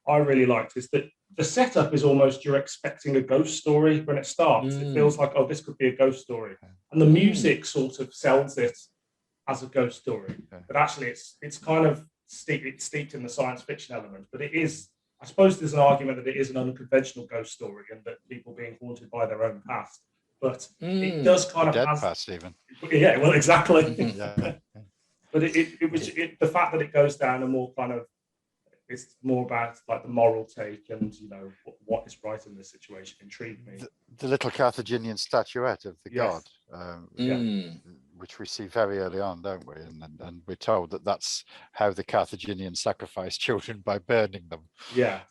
I really liked is that the setup is almost you're expecting a ghost story when it starts. It feels like, this could be a ghost story, and the music sort of sells it as a ghost story, but actually it's kind of steeped in the science fiction element. But it is, I suppose there's an argument that it is an unconventional ghost story and that people being haunted by their own past. But it does kind of dead past even. Yeah, well, exactly. But but it was the fact that it goes down a more kind of, it's more about like the moral take and, you know, what is right in this situation intrigued me. The little Carthaginian statuette of the Yes. god, which we see very early on, don't we? And we're told that that's how the Carthaginians sacrificed children, by burning them,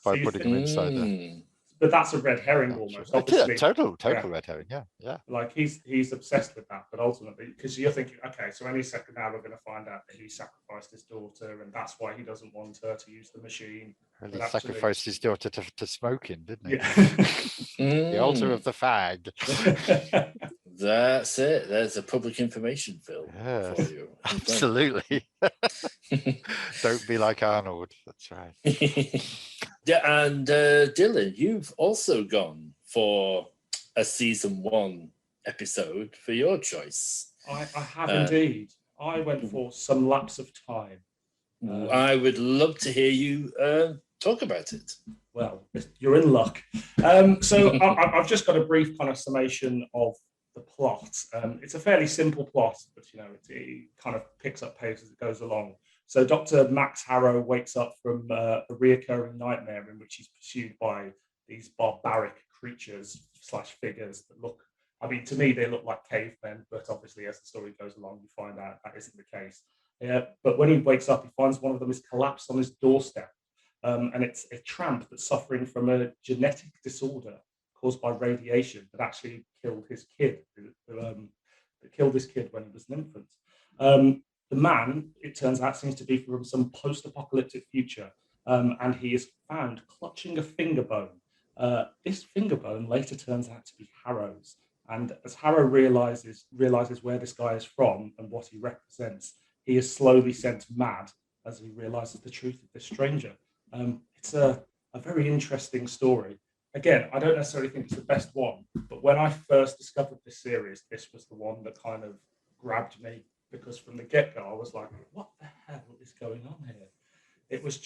by putting them inside the... But that's a red herring almost. Obviously, total red herring. Yeah. Like he's obsessed with that, but ultimately, because you're thinking, okay, so any second now we're going to find out that he sacrificed his daughter, and that's why he doesn't want her to use the machine. Well, he sacrificed his daughter to smoking, didn't he? Yeah. The altar of the fag. That's it. There's a public information film for you. Absolutely. Don't be like Arnold. That's right. Yeah, and Dylan, you've also gone for a season 1 episode for your choice. I have indeed. I went for Some Lapse of Time. I would love to hear you talk about it. Well, you're in luck. So I've just got a brief kind of summation of the plot. It's a fairly simple plot, but you know, it kind of picks up pace as it goes along. So Dr. Max Harrow wakes up from a reoccurring nightmare in which he's pursued by these barbaric creatures / figures that look, I mean, to me, they look like cavemen, but obviously as the story goes along, you find out that isn't the case. But when he wakes up, he finds one of them is collapsed on his doorstep. And it's a tramp that's suffering from a genetic disorder caused by radiation that actually killed his kid, that killed his kid when he was an infant. The man, it turns out, seems to be from some post-apocalyptic future, and he is found clutching a finger bone. This finger bone later turns out to be Harrow's, and as Harrow realizes where this guy is from and what he represents, he is slowly sent mad as he realizes the truth of this stranger. It's a very interesting story. Again, I don't necessarily think it's the best one, but when I first discovered this series, this was the one that kind of grabbed me, because from the get-go, I was like, what the hell is going on here? It was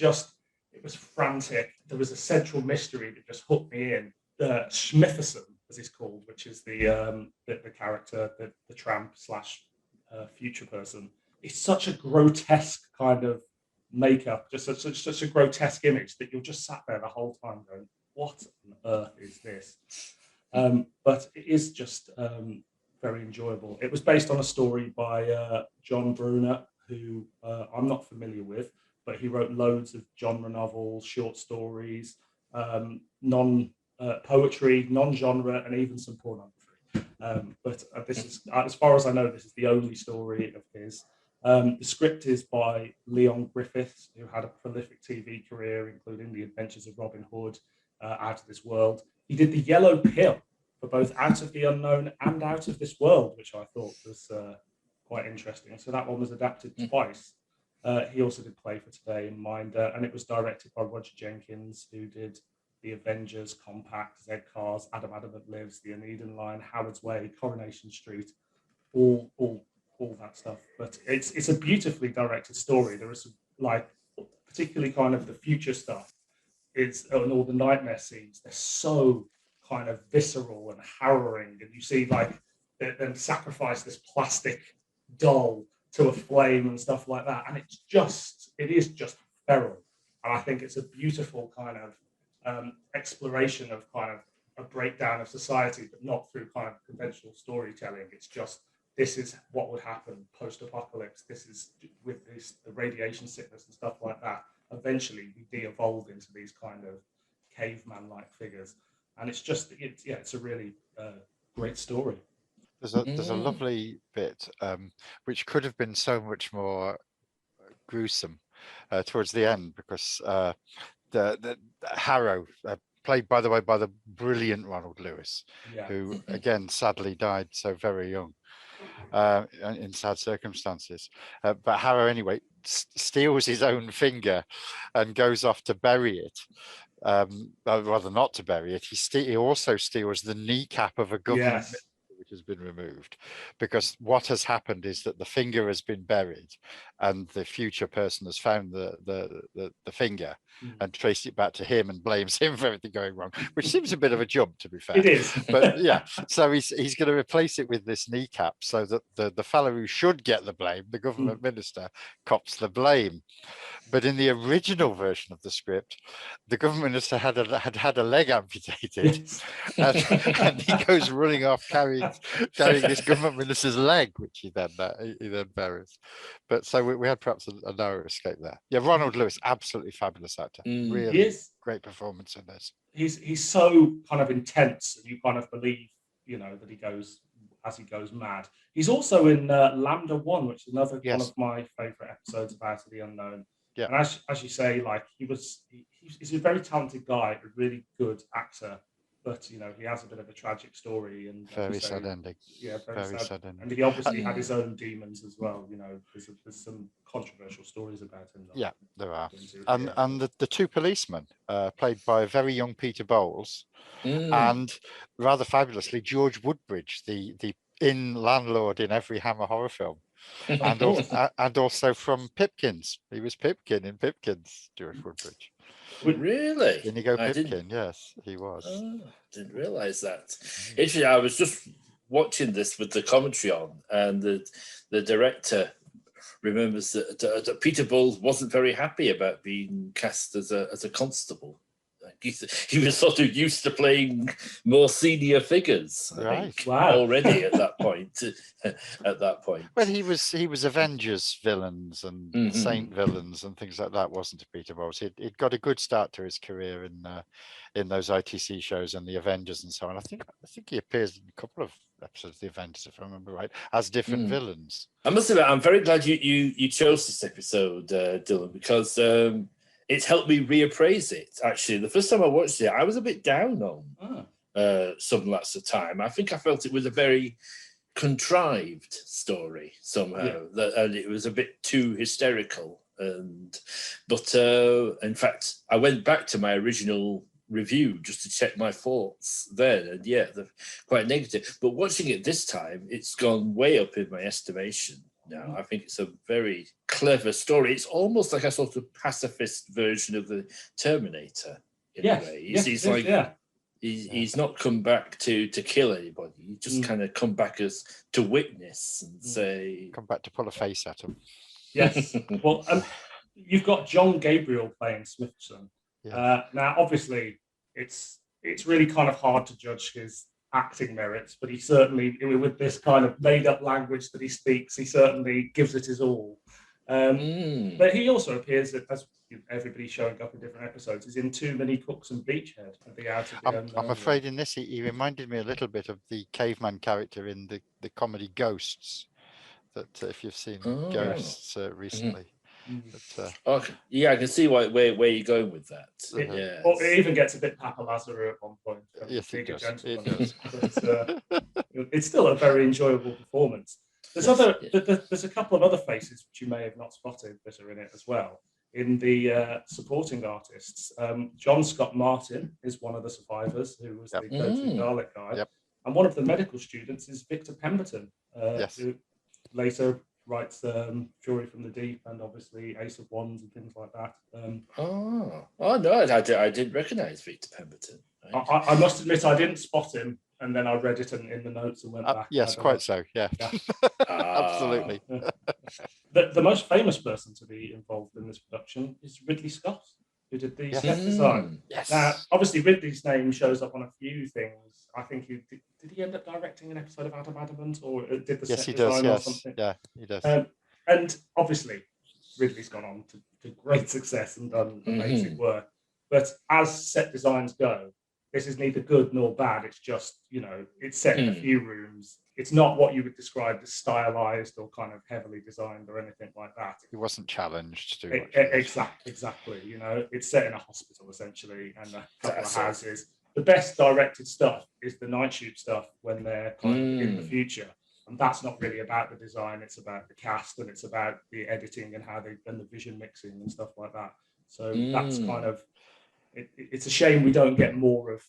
frantic. There was a central mystery that just hooked me in. Schmitherson, as he's called, which is the character, the tramp / future person. It's such a grotesque kind of makeup, just such a grotesque image that you're just sat there the whole time going, what on earth is this? But it is just very enjoyable. It was based on a story by John Brunner, who I'm not familiar with, but he wrote loads of genre novels, short stories, poetry, non-genre, and even some pornography. But this is, as far as I know, this is the only story of his. The script is by Leon Griffiths, who had a prolific TV career, including The Adventures of Robin Hood, Out of This World. He did The Yellow Pill for both Out of the Unknown and Out of This World, which I thought was quite interesting. So that one was adapted twice. He also did Play for Today and Minder, and it was directed by Roger Jenkins, who did The Avengers, Compact, Z Cars, Adam That Lives, The Oneida Line, Howard's Way, Coronation Street, all that stuff. But it's a beautifully directed story. There is like, particularly kind of the future stuff, and all the nightmare scenes, they're so kind of visceral and harrowing, and you see like them sacrifice this plastic doll to a flame and stuff like that, and it is just feral. And I think it's a beautiful kind of exploration of kind of a breakdown of society, but not through kind of conventional storytelling. It's just, this is what would happen post-apocalypse. This is with the radiation sickness and stuff like that. Eventually, we de-evolve into these kind of caveman-like figures, and it's a really great story. There's a lovely bit which could have been so much more gruesome towards the end, because the Harrow, played by the way by the brilliant Ronald Lewis, who again sadly died so very young in sad circumstances. But Harrow anyway steals his own finger and goes off to bury it. Rather not to bury it, he also steals the kneecap of a government, which has been removed, because what has happened is that the finger has been buried, and the future person has found the finger and traced it back to him and blames him for everything going wrong, which seems a bit of a jump, to be fair. It is. But yeah, so he's going to replace it with this kneecap, so that the fellow who should get the blame, the government minister, cops the blame. But in the original version of the script, the government minister had a leg amputated, and he goes running off carrying this government minister's leg, which he then buries. But so we had perhaps a narrow escape there. Yeah, Ronald Lewis, absolutely fabulous actor, really great performance in this. He's so kind of intense, and you kind of believe, that he goes mad. He's also in Lambda 1, which is another one of my favorite episodes of Out of the Unknown. Yeah. And as you say, like he's a very talented guy, a really good actor, but he has a bit of a tragic story and very sad ending. Yeah, very sad ending. And he obviously had his own demons as well. There's some controversial stories about him. Yeah, there are. And the two policemen, played by a very young Peter Bowles, and rather fabulously George Woodbridge, the inn landlord in every Hammer horror film. And also from Pipkins. He was Pipkin in Pipkins, George Woodbridge. Really? Inigo Pipkin, yes, he was. Didn't realise that. Actually, I was just watching this with the commentary on, and the director remembers that Peter Bowles wasn't very happy about being cast as a constable. He was sort of used to playing more senior figures, I think, already at that point. Well, he was Avengers villains and Saint villains and things like that, wasn't it, Peter Bowles? He'd got a good start to his career in those ITC shows and the Avengers and so on. I think he appears in a couple of episodes of the Avengers, if I remember right, as different villains. I must admit, I'm very glad you chose this episode, Dylan, because it's helped me reappraise it. Actually, the first time I watched it, I was a bit down on Some Lapse of Time. I think I felt it was a very contrived story somehow, and it was a bit too hysterical. But in fact, I went back to my original review just to check my thoughts then, and they're quite negative. But watching it this time, it's gone way up in my estimation. Now, I think it's a very clever story. It's almost like a sort of pacifist version of the Terminator in a way. He's not come back to kill anybody. He just kind of come back as to witness and say, come back to pull a face at him. Yes. Well, you've got John Gabriel playing Smithson. Yeah. Now, obviously, it's really kind of hard to judge his acting merits, but he certainly, with this kind of made-up language that he speaks, he certainly gives it his all. But he also appears, as everybody's showing up in different episodes, is in Too Many Cooks and Beachhead. I'm afraid in this, he reminded me a little bit of the caveman character in the comedy Ghosts, that if you've seen Ghosts recently. Okay. Yeah, I can see where you're going with that. It even gets a bit Papa Lazaro at one point. Yes, it does. But, it's still a very enjoyable performance. There's a couple of other faces which you may have not spotted that are in it as well. In the supporting artists, John Scott Martin is one of the survivors, who was the go-to Dalek guy, and one of the medical students is Victor Pemberton, who later writes Fury from the Deep and obviously Ace of Wands and things like that. No, I didn't recognise Victor Pemberton. Right? I must admit I didn't spot him, and then I read it in the notes and went back. Yes, quite so. Yeah. Absolutely. The most famous person to be involved in this production is Ridley Scott, who did the set design. Yes. Now, obviously, Ridley's name shows up on a few things. I think did he end up directing an episode of Adam Adamant, or did the set design or something? Yeah, he does. And obviously, Ridley's gone on to great success and done amazing work. But as set designs go, this is neither good nor bad. It's just, it's set in a few rooms. It's not what you would describe as stylized or kind of heavily designed or anything like that. He wasn't challenged to exactly. It's set in a hospital essentially, and a couple of houses. The best directed stuff is the night shoot stuff when they're kind of in the future, and that's not really about the design. It's about the cast, and it's about the editing and and the vision mixing and stuff like that. So that's kind of. It's a shame we don't get more of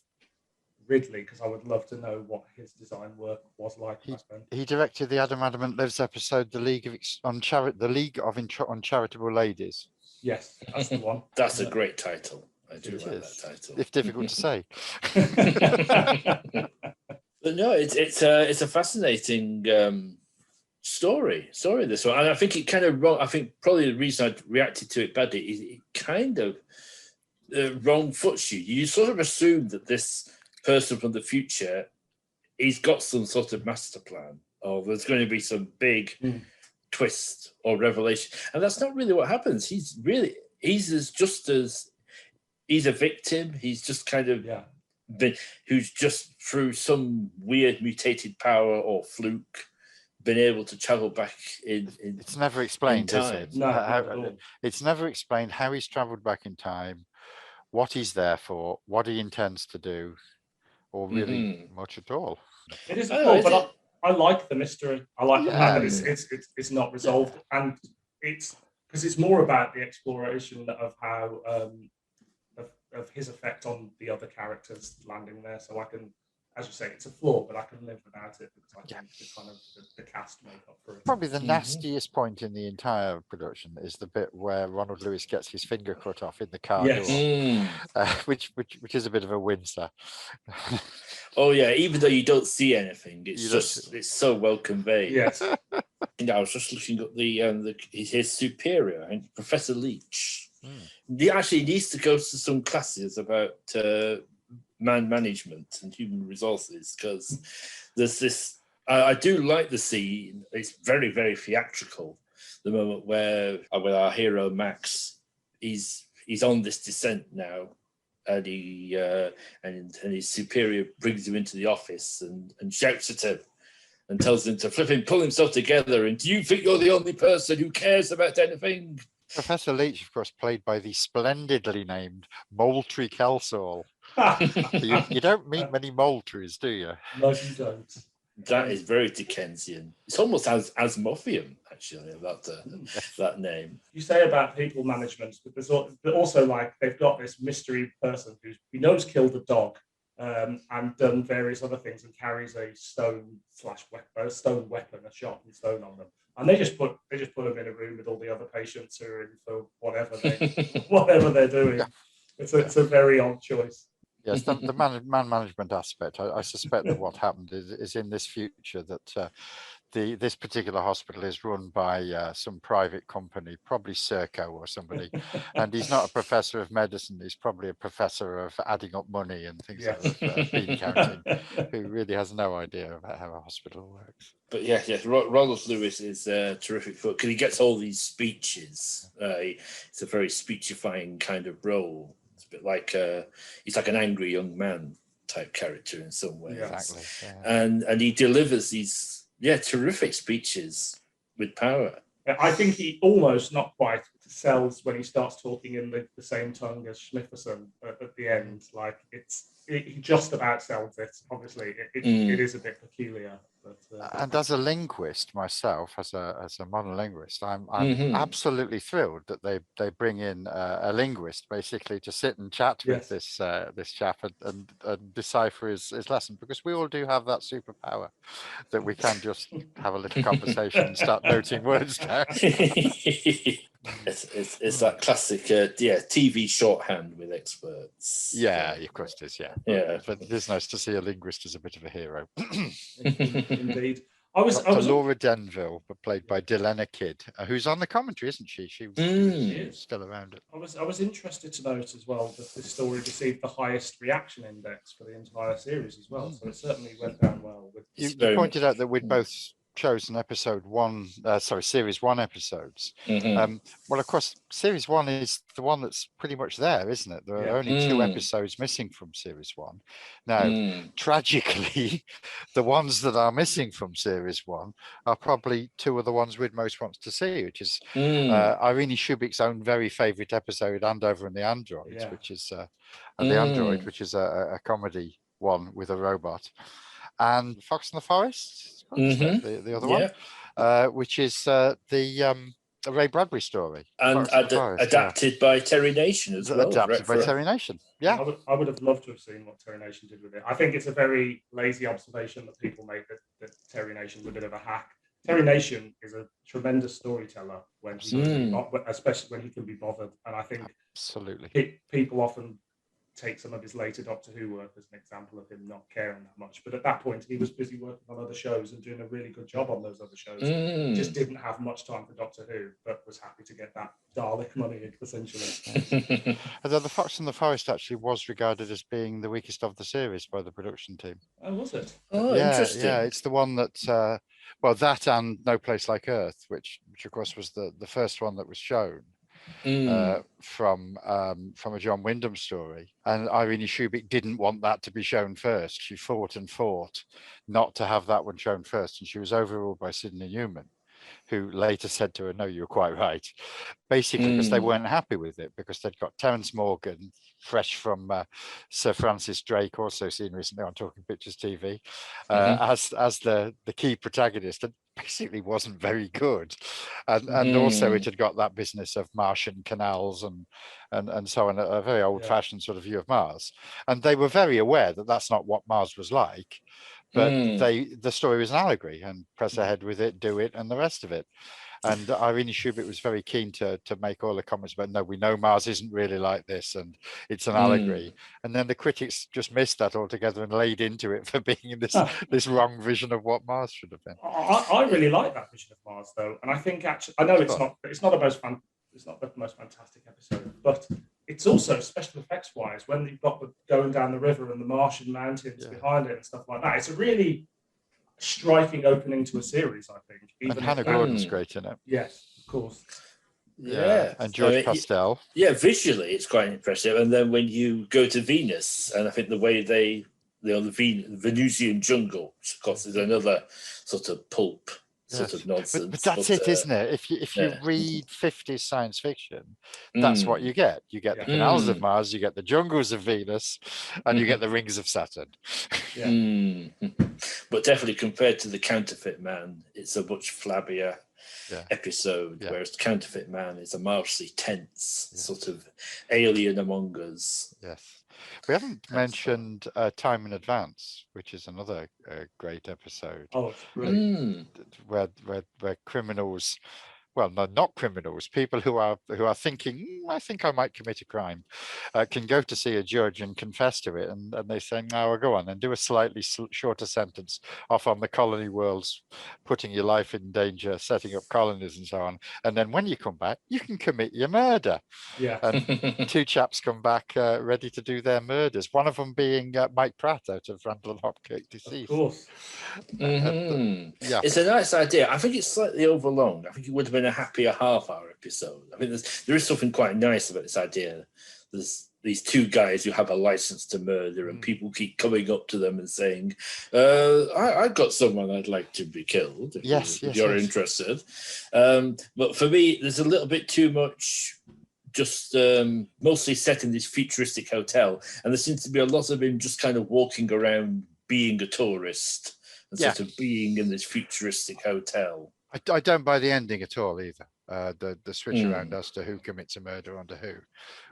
Ridley, because I would love to know what his design work was like back then. He directed the Adam Adamant Lives episode, the League of Uncharitable Ladies. Yes, that's the one. That's a great title. I do It like is, that title. if difficult to say. But no, it's a fascinating story. This one, and I think it kind of wrong. I think probably the reason I reacted to it badly is it kind of wrong foots you. You sort of assume that this person from the future, he's got some sort of master plan, or there's going to be some big twist or revelation, and that's not really what happens. He's a victim. He's just kind of who's just through some weird mutated power or fluke been able to travel back in it's never explained, is it? No, it's never explained how he's traveled back in time, what he's there for, what he intends to do, or really much at all. It is cool, but I like the mystery. I like the fact that it's not resolved, and it's because it's more about the exploration of how of his effect on the other characters landing there. So I can, as you say, it's a flaw, but I can live without it because I think the kind of the cast make up for it. Probably the nastiest point in the entire production is the bit where Ronald Lewis gets his finger cut off in the car door, which is a bit of a wincer. Oh yeah, even though you don't see anything, it's so well conveyed. Yes. I was just looking at his superior, Professor Leach. He actually needs to go to some classes about man management and human resources, because there's this. I do like the scene. It's very, very theatrical. The moment where our hero Max, he's on this descent now, and he and his superior brings him into the office and shouts at him and tells him to pull himself together. And do you think you're the only person who cares about anything? Professor Leach, of course, played by the splendidly named Moultrie Kelsall. You don't meet many Moultries, do you? No, you don't. That is very Dickensian. It's almost as Asimovian, actually, that name. You say about people management, but also like they've got this mystery person who knows killed a dog and done various other things and carries a stone weapon, a sharpened stone on them. And they just put them in a room with all the other patients who are in for whatever they're doing. It's a very odd choice. Yes, the man management aspect. I suspect that what happened is in this future that this particular hospital is run by some private company, probably Serco or somebody, and he's not a professor of medicine. He's probably a professor of adding up money and things like bean counting, who really has no idea about how a hospital works. But yes, Ronald Lewis is terrific because he gets all these speeches. It's a very speechifying kind of role. It's a bit like he's like an angry young man type character in some ways. Exactly. Yeah. And he delivers these terrific speeches with power. I think he almost, not quite, sells when he starts talking in the same tongue as Schmifferson at the end. Like he just about sells it. Obviously, it is a bit peculiar. But, and as a linguist myself, as a modern linguist, I'm absolutely thrilled that they bring in a linguist basically to sit and chat with this chap and decipher his lesson, because we all do have that superpower that we can just have a little conversation and start noting words down. It's that classic TV shorthand with experts. Yeah, of course it is. Yeah. But it is nice to see a linguist as a bit of a hero. Indeed. I was Laura Denville, but played by Delena Kidd, who's on the commentary, isn't she? She was still around. I was interested to note as well that this story received the highest reaction index for the entire series as well. So it certainly went down well. You pointed out that we'd both chosen series one episodes. Well, of course, series one is the one that's pretty much there, isn't it? There are only 2 episodes missing from series one. Now, tragically, the ones that are missing from series one are probably 2 of the ones we'd most want to see, which is Irene Shubik's own very favourite episode, Andover and the Androids, which is the Android, which is a comedy one with a robot, and Fox in the Forest. The other one, which is the a Ray Bradbury story. And Forest in the Forest, adapted by Terry Nation as well. Adapted by Terry Nation. Yeah. I would have loved to have seen what Terry Nation did with it. I think it's a very lazy observation that people make that Terry Nation's a bit of a hack. Terry Nation is a tremendous storyteller when especially when he can be bothered. And I think absolutely people often take some of his later Doctor Who work as an example of him not caring that much. But at that point, he was busy working on other shows and doing a really good job on those other shows. Just didn't have much time for Doctor Who, but was happy to get that Dalek money, essentially. Although The Fox and the Forest actually was regarded as being the weakest of the series by the production team. Oh, was it? Oh, interesting. Yeah, it's the one that, well, that and No Place Like Earth, which of course was the first one that was shown. From a John Wyndham story, and Irene Shubik didn't want that to be shown first. She fought and fought not to have that one shown first, and she was overruled by Sidney Newman, who later said to her, "No, you're quite right." Basically, because they weren't happy with it, because they'd got Terence Morgan, fresh from Sir Francis Drake, also seen recently on Talking Pictures TV, as the key protagonist, and basically wasn't very good, and also it had got that business of Martian canals and so on, a very old-fashioned sort of view of Mars, and they were very aware that that's not what Mars was like. But the story was an allegory, and press ahead with it, do it, and the rest of it. And Irene Shubik was very keen to make all the comments about, no, we know Mars isn't really like this, and it's an allegory. And then the critics just missed that altogether and laid into it for being in this wrong vision of what Mars should have been. I really like that vision of Mars, though, and I think actually, I know it's not the most fantastic episode, but it's also special effects wise, when you've got the going down the river and the Martian mountains behind it and stuff like that. It's a really striking opening to a series, I think. And Hannah Gordon's great in it. Yes, of course. Yeah. And George Pastel. Yeah, visually it's quite impressive. And then when you go to Venus, and I think the way the Venusian jungle, which of course is another sort of pulp sort of nonsense. But that's it, isn't it? If you read 50s science fiction, that's what you get. You get the canals of Mars, you get the jungles of Venus, and you get the rings of Saturn. But definitely compared to The Counterfeit Man, it's a much flabbier episode, whereas Counterfeit Man is a marvelously tense sort of alien among us. Yes. We haven't mentioned Time in Advance, which is another great episode. Oh, it's brilliant. Where criminals, well, no, not criminals, people who are thinking, I think I might commit a crime, can go to see a judge and confess to it, and they say, no, well, go on and do a slightly shorter sentence off on the colony worlds, putting your life in danger, setting up colonies and so on, and then when you come back, you can commit your murder. Yeah. And two chaps come back ready to do their murders, one of them being Mike Pratt out of Randall and Hopkirk Deceased. Of course. It's a nice idea. I think it's slightly overlong. I think it would have been a happier half-hour episode. I think there is something quite nice about this idea. There's these two guys who have a license to murder, and people keep coming up to them and saying, I've got someone I'd like to be killed if you're interested. But for me, there's a little bit too much just mostly set in this futuristic hotel, and there seems to be a lot of him just kind of walking around being a tourist and sort of being in this futuristic hotel. I don't buy the ending at all either. The switch around as to who commits a murder onto who,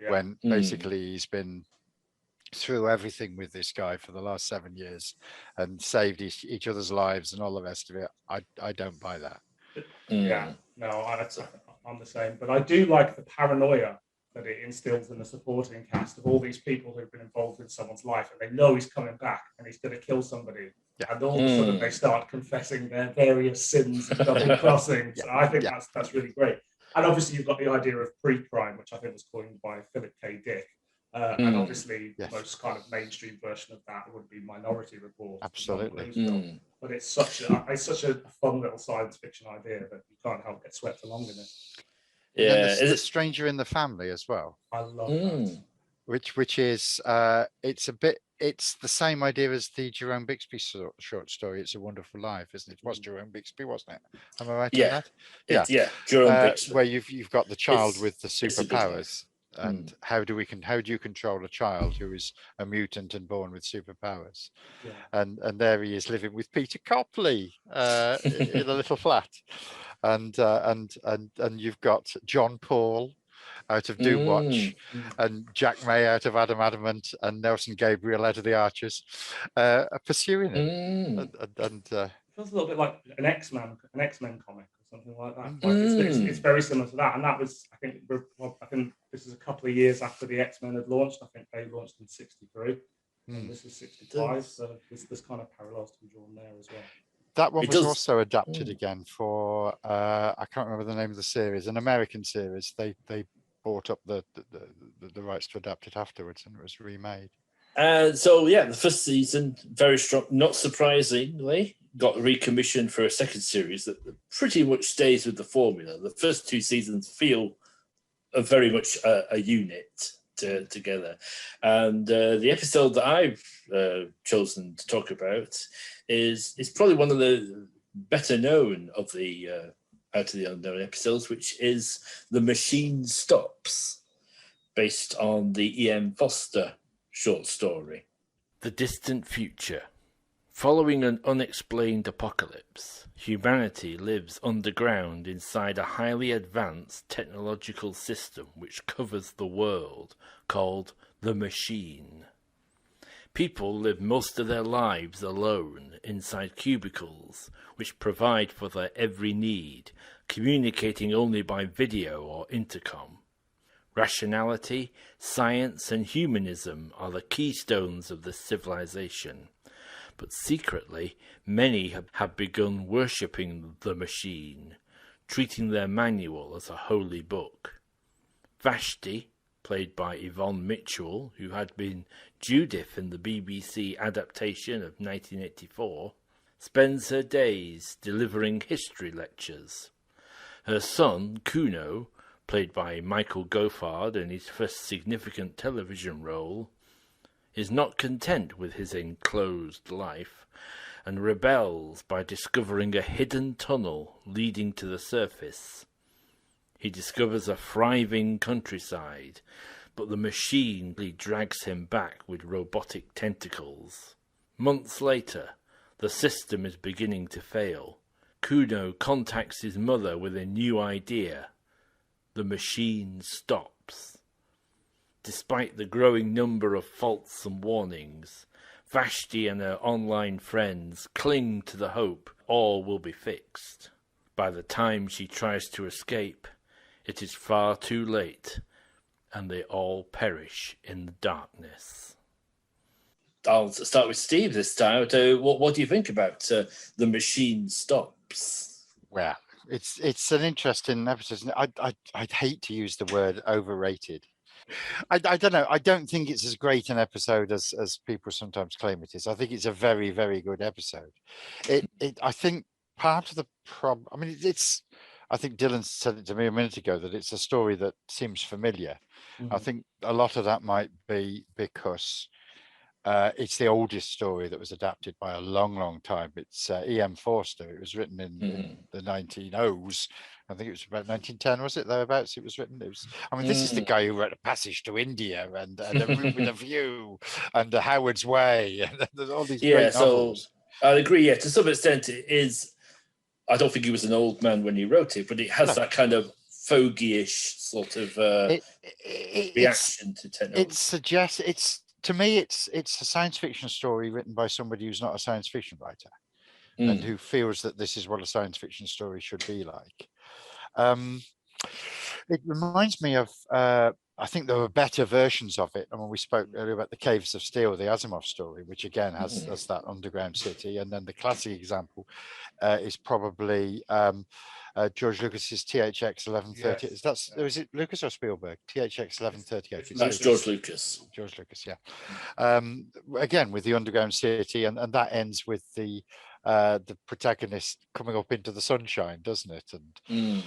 when basically he's been through everything with this guy for the last 7 years and saved each other's lives and all the rest of it. I don't buy that. Yeah, no, I'm the same. But I do like the paranoia that it instills in the supporting cast of all these people who've been involved in someone's life, and they know he's coming back and he's going to kill somebody. Yeah. And all of a sudden they start confessing their various sins and double crossings. I think that's really great. And obviously you've got the idea of pre-crime, which I think was coined by Philip K. Dick. And obviously the most kind of mainstream version of that would be Minority Report. Absolutely. But it's such a fun little science fiction idea that you can't help get swept along in it. Yeah, is it Stranger in the Family as well? I love that. Which is it's the same idea as the Jerome Bixby short story. It's a Wonderful Life, isn't it? It was Jerome Bixby, wasn't it? Am I right on that? Yeah, Jerome Bixby. Where you've got the child with the superpowers. and how do you control a child who is a mutant and born with superpowers? Yeah. And there he is living with Peter Copley in a little flat, and you've got John Paul out of Do Watch, and Jack May out of Adam Adamant, and Nelson Gabriel out of The Archers, pursuing him. And it feels a little bit like an X-Men comic or something like that. Like it's very similar to that, and that was I think this is a couple of years after the X-Men had launched. I think they launched in '63, and this is '65, so there's kind of parallels to be drawn there as well. That one was also adapted again for I can't remember the name of the series, an American series. They bought up the rights to adapt it afterwards, and it was remade. So yeah, the first season, very strong. Not surprisingly, got recommissioned for a second series that pretty much stays with the formula. The first two seasons feel very much a unit together. And the episode that I've chosen to talk about is probably one of the better known of the Out of the Unknown episodes, which is The Machine Stops, based on the E.M. Foster short story. The distant future. Following an unexplained apocalypse, humanity lives underground inside a highly advanced technological system which covers the world, called the Machine. People live most of their lives alone inside cubicles, which provide for their every need, communicating only by video or intercom. Rationality, science, and humanism are the keystones of this civilization. But secretly, many have begun worshipping the Machine, treating their manual as a holy book. Vashti, played by Yvonne Mitchell, who had been Judith in the BBC adaptation of 1984, spends her days delivering history lectures. Her son, Kuno, played by Michael Goffard in his first significant television role, is not content with his enclosed life and rebels by discovering a hidden tunnel leading to the surface. He discovers a thriving countryside, but the Machine drags him back with robotic tentacles. Months later, the system is beginning to fail. Kuno contacts his mother with a new idea. The Machine stops. Despite the growing number of faults and warnings, Vashti and her online friends cling to the hope all will be fixed. By the time she tries to escape, it is far too late, and they all perish in the darkness. I'll start with Steve this time. What do you think about The Machine Stops? Well, it's an interesting episode. I'd hate to use the word overrated. I don't know. I don't think it's as great an episode as people sometimes claim it is. I think it's a very, very good episode. I think part of the problem, I mean, I think Dylan said it to me a minute ago, that it's a story that seems familiar. I think a lot of that might be because it's the oldest story that was adapted by a long, long time. It's E.M. Forster. It was written in the 1900s. I think it was about 1910, was it, thereabouts? It was written. This is the guy who wrote A Passage to India and A Room with a View and Howard's Way and there's all these great novels. I agree. Yeah, to some extent, it is. I don't think he was an old man when he wrote it, but it has that kind of fogyish sort of reaction to technology. It suggests to me, it's a science fiction story written by somebody who's not a science fiction writer and who feels that this is what a science fiction story should be like. It reminds me of, I think there were better versions of it. And when we spoke earlier about the Caves of Steel, the Asimov story, which again has that underground city. And then the classic example is probably George Lucas's THX 1138. Yes. Is it Lucas or Spielberg? THX 1138. That's George Lucas. George Lucas, yeah. Again, with the underground city, and that ends with the protagonist coming up into the sunshine, doesn't it? And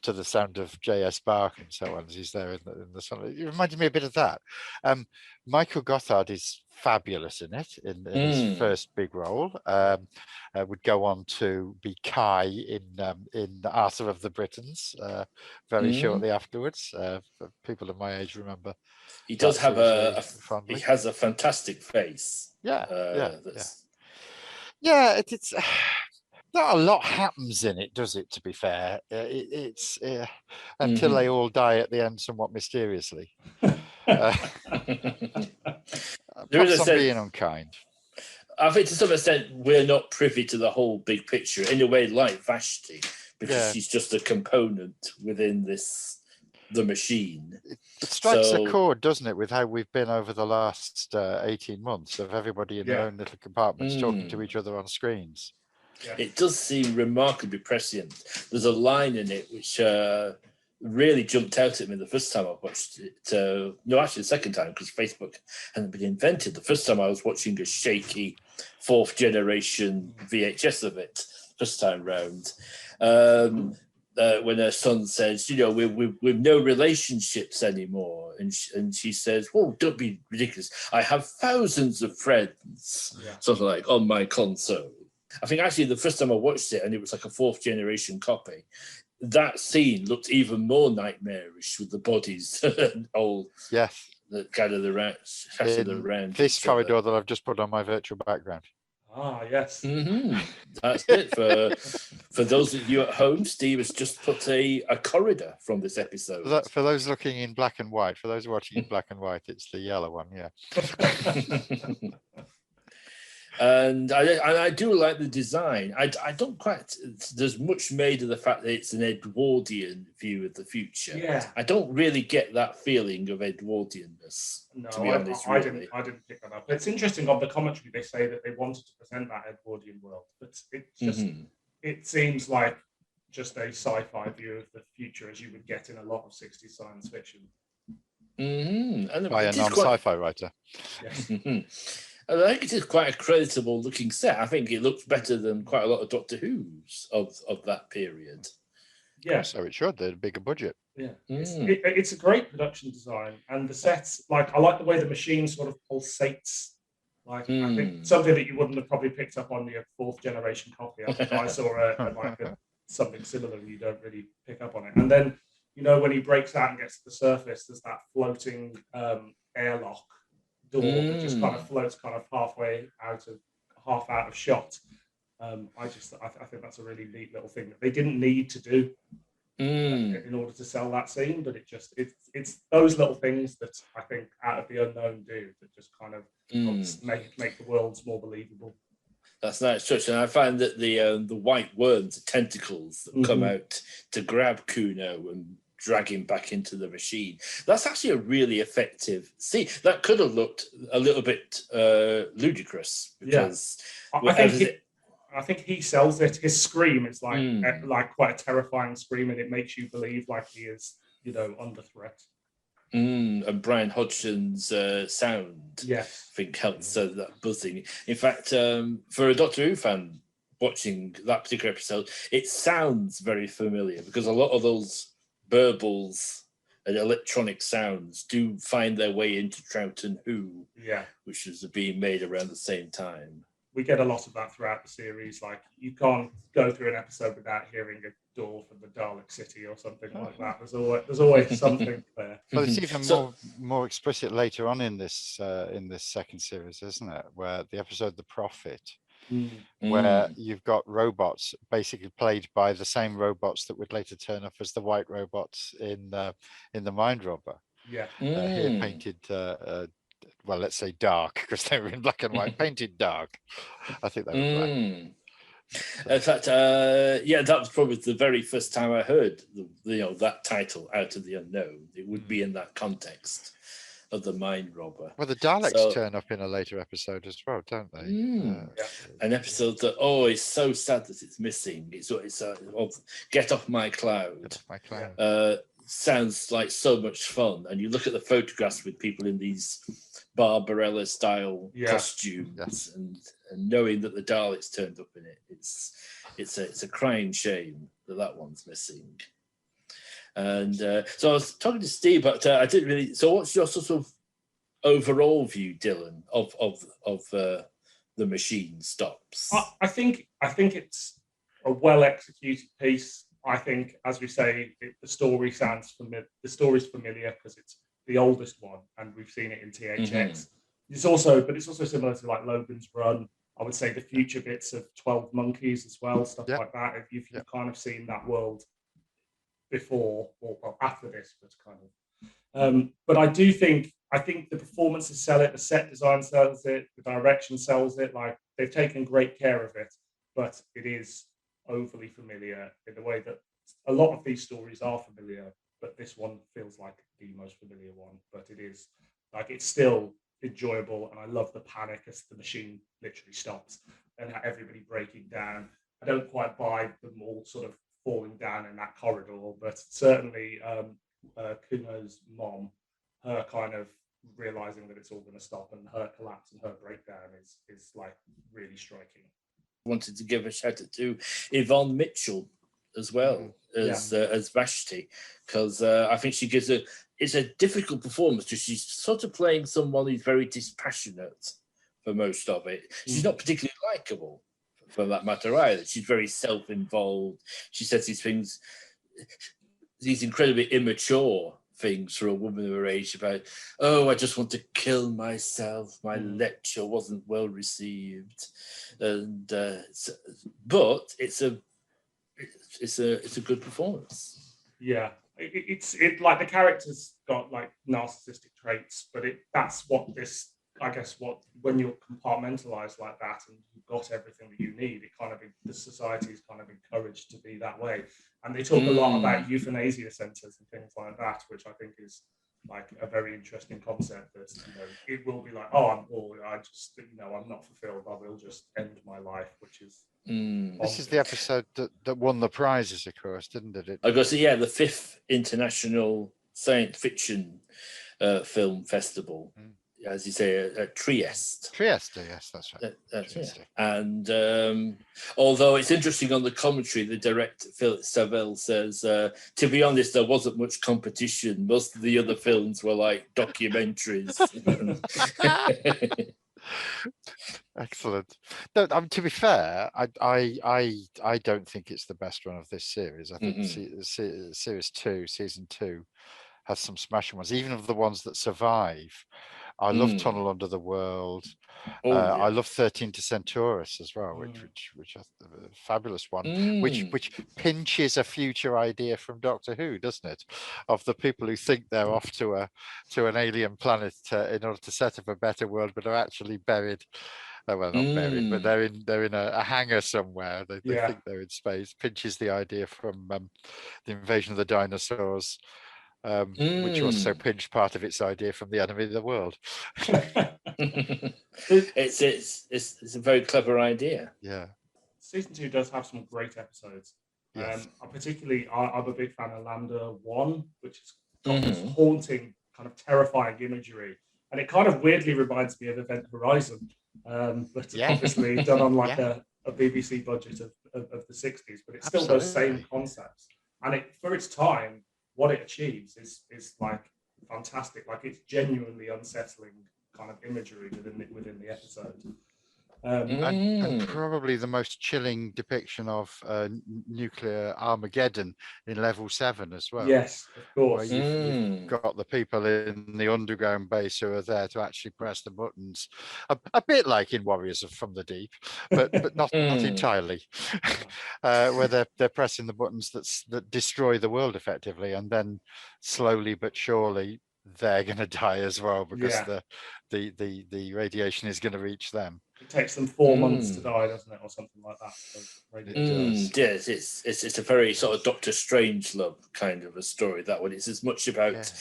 to the sound of J.S. Bach and so on, as he's there in the sun. It reminded me a bit of that. Michael Gothard is fabulous in it, in his first big role. Would go on to be Kai in Arthur of the Britons very shortly afterwards. People of my age remember. He does have fondly. he has a fantastic face. It's not a lot happens in it, does it? To be fair, it's until they all die at the end, somewhat mysteriously. There is a sense, being unkind. I think to some extent we're not privy to the whole big picture in a way, like Vashti, because she's just a component within the machine. It strikes a chord, doesn't it, with how we've been over the last 18 months of everybody in their own little compartments talking to each other on screens. It does seem remarkably prescient. There's a line in it which really jumped out at me the first time I watched it. No, actually the second time, because Facebook hadn't been invented. The first time I was watching a shaky 4th generation VHS of it, first time round. When her son says, we've no relationships anymore. And she says, well, don't be ridiculous. I have thousands of friends, sort of like on my console. I think actually the first time I watched it, and it was like a 4th generation copy, that scene looked even more nightmarish with the bodies all that gathered around. This corridor that I've just put on my virtual background. Ah, yes. That's it. For those of you at home, Steve has just put a corridor from this episode. For those looking in black and white, for those watching in black and white, it's the yellow one, And I do like the design. I don't quite. There's much made of the fact that it's an Edwardian view of the future. Yeah. I don't really get that feeling of Edwardianness. No, to be honest, I didn't pick that up. It's interesting on the commentary. They say that they wanted to present that Edwardian world, but it's just it seems like just a sci-fi view of the future as you would get in a lot of 60s science fiction. And by a non-sci-fi writer. Yes. And I think it is quite a creditable looking set. I think it looks better than quite a lot of Doctor Who's of that period. Yeah. So it should. They had a bigger budget. Yeah. It's a great production design. And the sets, like, I like the way the machine sort of pulsates. Like, I think something that you wouldn't have probably picked up on the 4th generation copy. I saw something similar and you don't really pick up on it. And then, when he breaks out and gets to the surface, there's that floating airlock door that just kind of floats kind of half out of shot. I think that's a really neat little thing that they didn't need to do in order to sell that scene, but it's those little things that I think Out of the Unknown do that just kind of make the worlds more believable. That's nice touch, and I find that the white worms, the tentacles that come out to grab Kuno and drag him back into the machine. That's actually a really effective scene. That could have looked a little bit ludicrous because I think he sells it. His scream is like quite a terrifying scream, and it makes you believe like he is, under threat. And Brian Hodgson's sound, I think helps that buzzing. In fact, for a Doctor Who fan watching that particular episode, it sounds very familiar because a lot of those burbles and electronic sounds do find their way into Troughton Who, which is being made around the same time. We get a lot of that throughout the series. Like, you can't go through an episode without hearing a door from the Dalek City or something like that. There's always something there. Well, it's even more explicit later on in this second series, isn't it? Where the episode "The Prophet," where you've got robots basically played by the same robots that would later turn up as the white robots in the Mind Robber. Yeah, here painted. Well, let's say dark, because they were in black and white, painted dark. I think they were black. In fact, that was probably the very first time I heard that title, Out of the Unknown. It would be in that context of the Mind Robber. Well, the Daleks turn up in a later episode as well, don't they? An episode that is so sad that it's missing. It's Get Off My Cloud. Get Off My Cloud. Sounds like so much fun, and you look at the photographs with people in these Barbarella style costumes, and knowing that the Daleks turned up in it, it's a crying shame that one's missing. And so I was talking to Steve, but I didn't really. So, what's your sort of overall view, Dylan, of the machine stops? I think it's a well executed piece. I think, as we say, the story sounds familiar. The story's familiar because it's the oldest one, and we've seen it in THX. Mm-hmm. It's also similar to like Logan's Run. I would say the future bits of 12 Monkeys as well, stuff like that. If you've kind of seen that world before or after this, but kind of. But I think the performances sell it, the set design sells it, the direction sells it. Like, they've taken great care of it, but it is overly familiar in the way that a lot of these stories are familiar, but this one feels like the most familiar one. But it is like, it's still enjoyable, and I love the panic as the machine literally stops and everybody breaking down. I don't quite buy them all sort of falling down in that corridor, but certainly Kuno's mom, her kind of realizing that it's all going to stop, and her collapse and her breakdown is like really striking. Wanted to give a shout out to Yvonne Mitchell as well as Vashti, because I think she gives it's a difficult performance because she's sort of playing someone who's very dispassionate for most of it. She's not particularly likable for that matter either. She's very self-involved. She says these things, these incredibly immature things for a woman of her age about, oh, I just want to kill myself. My lecture wasn't well received, and but it's a good performance. Yeah, it's like the character's got like narcissistic traits, but that's what this, I guess, when you're compartmentalized like that and you've got everything that you need, it kind of, the society is kind of encouraged to be that way. And they talk a lot about euthanasia centers and things like that, which I think is like a very interesting concept. That, you know, it will be like, oh, I just, you know, I'm not fulfilled, I will just end my life, which is this is the episode that won the prizes, of course, didn't it? I got the 5th International Science Fiction Film Festival, as you say, at Trieste. Trieste, yes, that's right. Trieste. And although it's interesting on the commentary, the director, Philip Savelle, says, to be honest, there wasn't much competition. Most of the other films were like documentaries. Excellent. No, to be fair, I don't think it's the best one of this series. I think series 2, season 2, has some smashing ones, even of the ones that survive. I love Tunnel Under the World. I love 13 to Centaurus as well, which is a fabulous one, which pinches a future idea from Doctor Who, doesn't it? Of the people who think they're off to an alien planet in order to set up a better world, but are actually buried. Well, not buried, but they're in a hangar somewhere. They think they're in space. Pinches the idea from the Invasion of the Dinosaurs. Which also pinched part of its idea from the Enemy of the World. It's a very clever idea. Yeah. Season 2 does have some great episodes. Yes. I'm a big fan of Lambda 1, which has got this haunting, kind of terrifying imagery, and it kind of weirdly reminds me of Event Horizon, but obviously done on like a BBC budget of the 60s, but it's still those same concepts, and it, for its time, what it achieves is like fantastic. Like, it's genuinely unsettling kind of imagery within the episode. And probably the most chilling depiction of nuclear Armageddon in level 7 as well. Yes, of course. Where you've got the people in the underground base who are there to actually press the buttons, a bit like in Warriors from the Deep, but not entirely, where they're pressing the buttons that destroy the world effectively, and then slowly but surely they're going to die as well, because the radiation is going to reach them. It takes them 4 months to die, doesn't it, or something like that? Yes, it's a very sort of Doctor Strangelove kind of a story, that one. It's as much about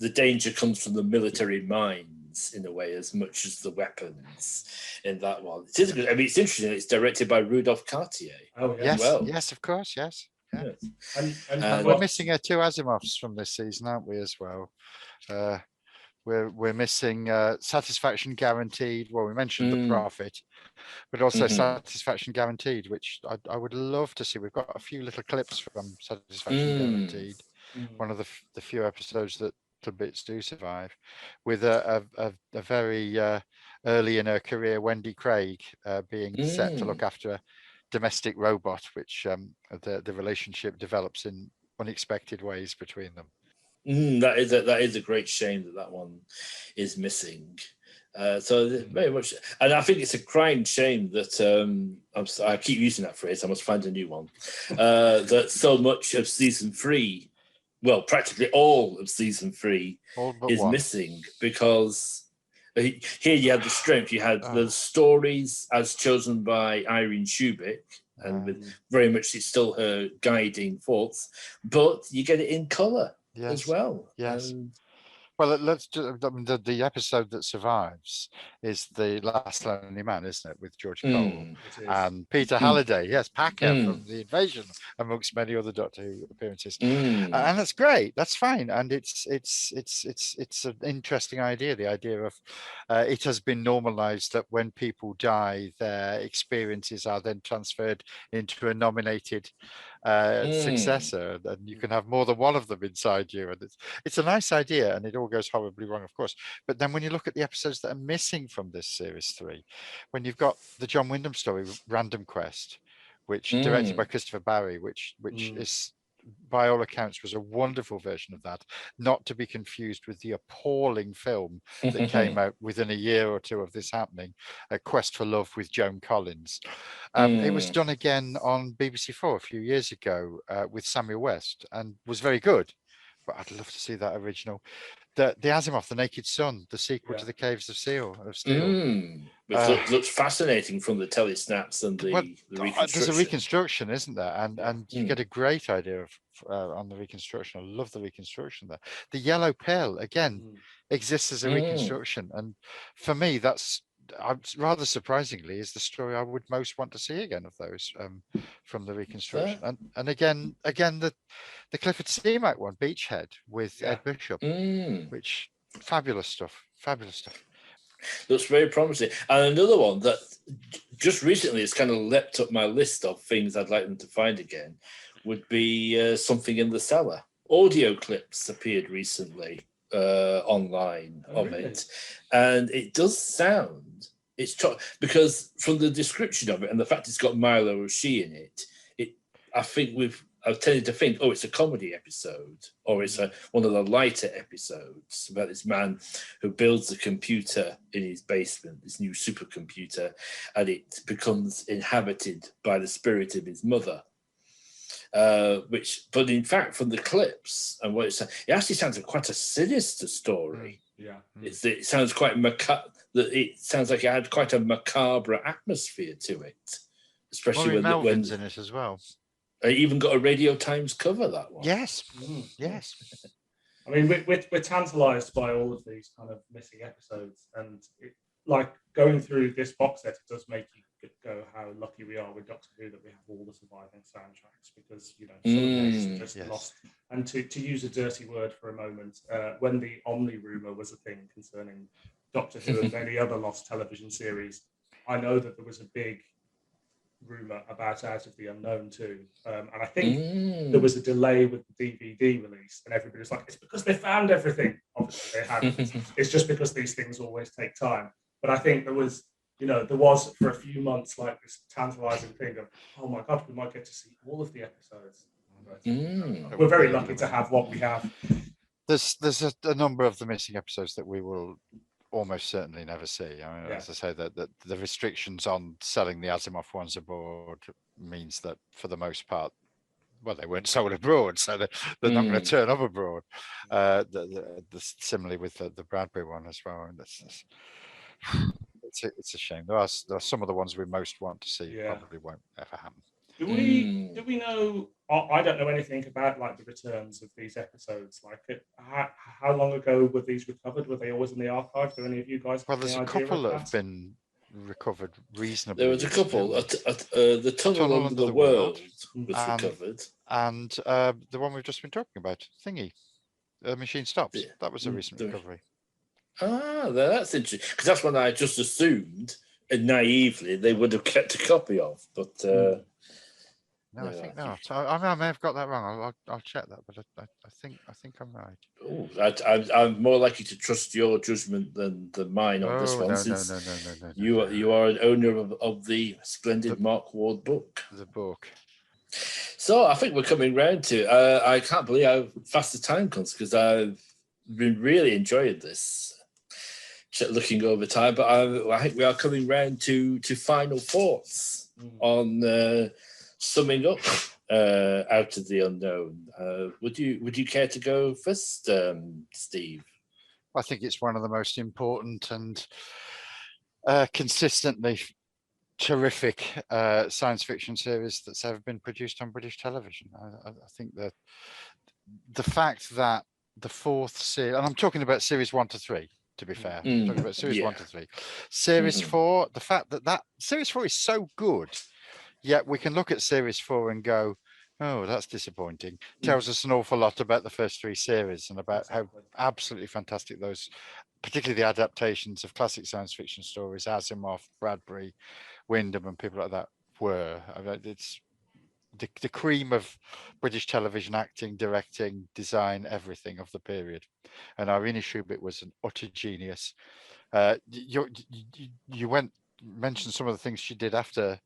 the danger comes from the military minds in a way as much as the weapons in that one. It's interesting. It's directed by Rudolph Cartier. Oh, yes, well. yes, of course, yes. Yeah. And we're missing 2 Asimovs from this season, aren't we, as well? We're missing Satisfaction Guaranteed. Well, we mentioned The Prophet, but also Satisfaction Guaranteed, which I would love to see. We've got a few little clips from Satisfaction Guaranteed, one of the few episodes that little bits do survive, with a very early in her career Wendy Craig being set to look after a domestic robot, which the relationship develops in unexpected ways between them. That is a great shame that one is missing. So very much, and I think it's a crying shame that I keep using that phrase. I must find a new one. That so much of season 3, well, practically all of season 3 is missing, because here you had the strength, you had the stories as chosen by Irene Shubik, and with very much it's still her guiding thoughts, but you get it in colour as well. Yes. Well, let's do, the episode that survives is The Last Lonely Man, isn't it, with George Cole and Peter Halliday, Packer from The Invasion, amongst many other Doctor Who appearances, and that's great. That's fine, and it's an interesting idea. The idea of it has been normalised that when people die, their experiences are then transferred into a nominated successor, and you can have more than one of them inside you, and it's a nice idea, and it all goes horribly wrong, of course. But then when you look at the episodes that are missing from this series 3, when you've got the John Wyndham story, Random Quest, which directed by Christopher Barry, which is, by all accounts, was a wonderful version of that, not to be confused with the appalling film that came out within a year or two of this happening, A Quest for Love with Joan Collins. It was done again on BBC4 a few years ago with Samuel West, and was very good, but I'd love to see that original. The Asimov, The Naked Sun, the sequel to The Caves of Steel. Which looks fascinating from the telesnaps and the reconstruction. There's a reconstruction, isn't there? And you get a great idea of on the reconstruction. I love the reconstruction there. The Yellow Pill, again, exists as a reconstruction. And for me, that's rather surprisingly is the story I would most want to see again of those from the reconstruction. And again the Clifford Seamack one, Beachhead, with Ed Bishop, which fabulous stuff. Looks very promising. And another one that just recently has kind of leapt up my list of things I'd like them to find again would be Something in the Cellar. Audio clips appeared recently online of it, and it does sound, because from the description of it and the fact it's got Milo Oshii in it, I've tended to think, it's a comedy episode, or it's one of the lighter episodes about this man who builds a computer in his basement, this new supercomputer, and it becomes inhabited by the spirit of his mother. But in fact, from the clips and what it actually sounds like quite a sinister story. It sounds quite macabre. It sounds like it had quite a macabre atmosphere to it, especially when in it as well. I even got a Radio Times cover, that one. Yes. I mean, we're tantalised by all of these kind of missing episodes, and like going through this box set, it does make you go how lucky we are with Doctor Who that we have all the surviving soundtracks, because some of these are just lost. And to use a dirty word for a moment, when the Omni rumour was a thing concerning Doctor Who and many other lost television series, I know that there was a big rumour about Out of the Unknown too, and I think there was a delay with the DVD release, and everybody was like, it's because they found everything. Obviously they hadn't. It's just because these things always take time. But I think there was for a few months like this tantalizing thing of, oh my god, we might get to see all of the episodes. We're very lucky to have what we have. There's a number of the missing episodes that we will almost certainly never see. I mean, as I say, that the restrictions on selling the Asimov ones abroad means that for the most part, well, they weren't sold abroad, so they're not going to turn up abroad. Similarly with the Bradbury one as well. And it's a shame. There are some of the ones we most want to see probably won't ever happen. Do we know? I don't know anything about like the returns of these episodes. Like, how long ago were these recovered? Were they always in the archive? Do any of you guys? Well, there's a couple that have been recovered reasonably. There was a couple. The Tunnel Under the World was recovered, and the one we've just been talking about, Thingy, Machine Stops. Yeah. That was a recent recovery. That's interesting, because that's one I just assumed, and naively, they would have kept a copy of, but. No, I think not. I may have got that wrong. I'll check that, but I think I'm right. Oh, I'm more likely to trust your judgment than mine on this one, no, since no. you are an owner of the splendid Mark Ward book. The book. So I think we're coming round to. I can't believe how fast the time comes, because I've been really enjoying this, looking over time. But I think we are coming round to final thoughts on summing up Out of the Unknown. Would you care to go first, Steve? I think it's one of the most important and consistently terrific science fiction series that's ever been produced on British television. I think that the fact that the fourth series, and I'm talking about series 1 to 3, to be fair, I'm talking about series 1 to 3. Series 4, the fact that series 4 is so good, yet we can look at series 4 and go, oh, that's disappointing. Tells us an awful lot about the first 3 series and about how absolutely fantastic those, particularly the adaptations of classic science fiction stories, Asimov, Bradbury, Wyndham, and people like that were. I mean, it's the cream of British television acting, directing, design, everything of the period. And Irene Shubik was an utter genius. You mentioned some of the things she did after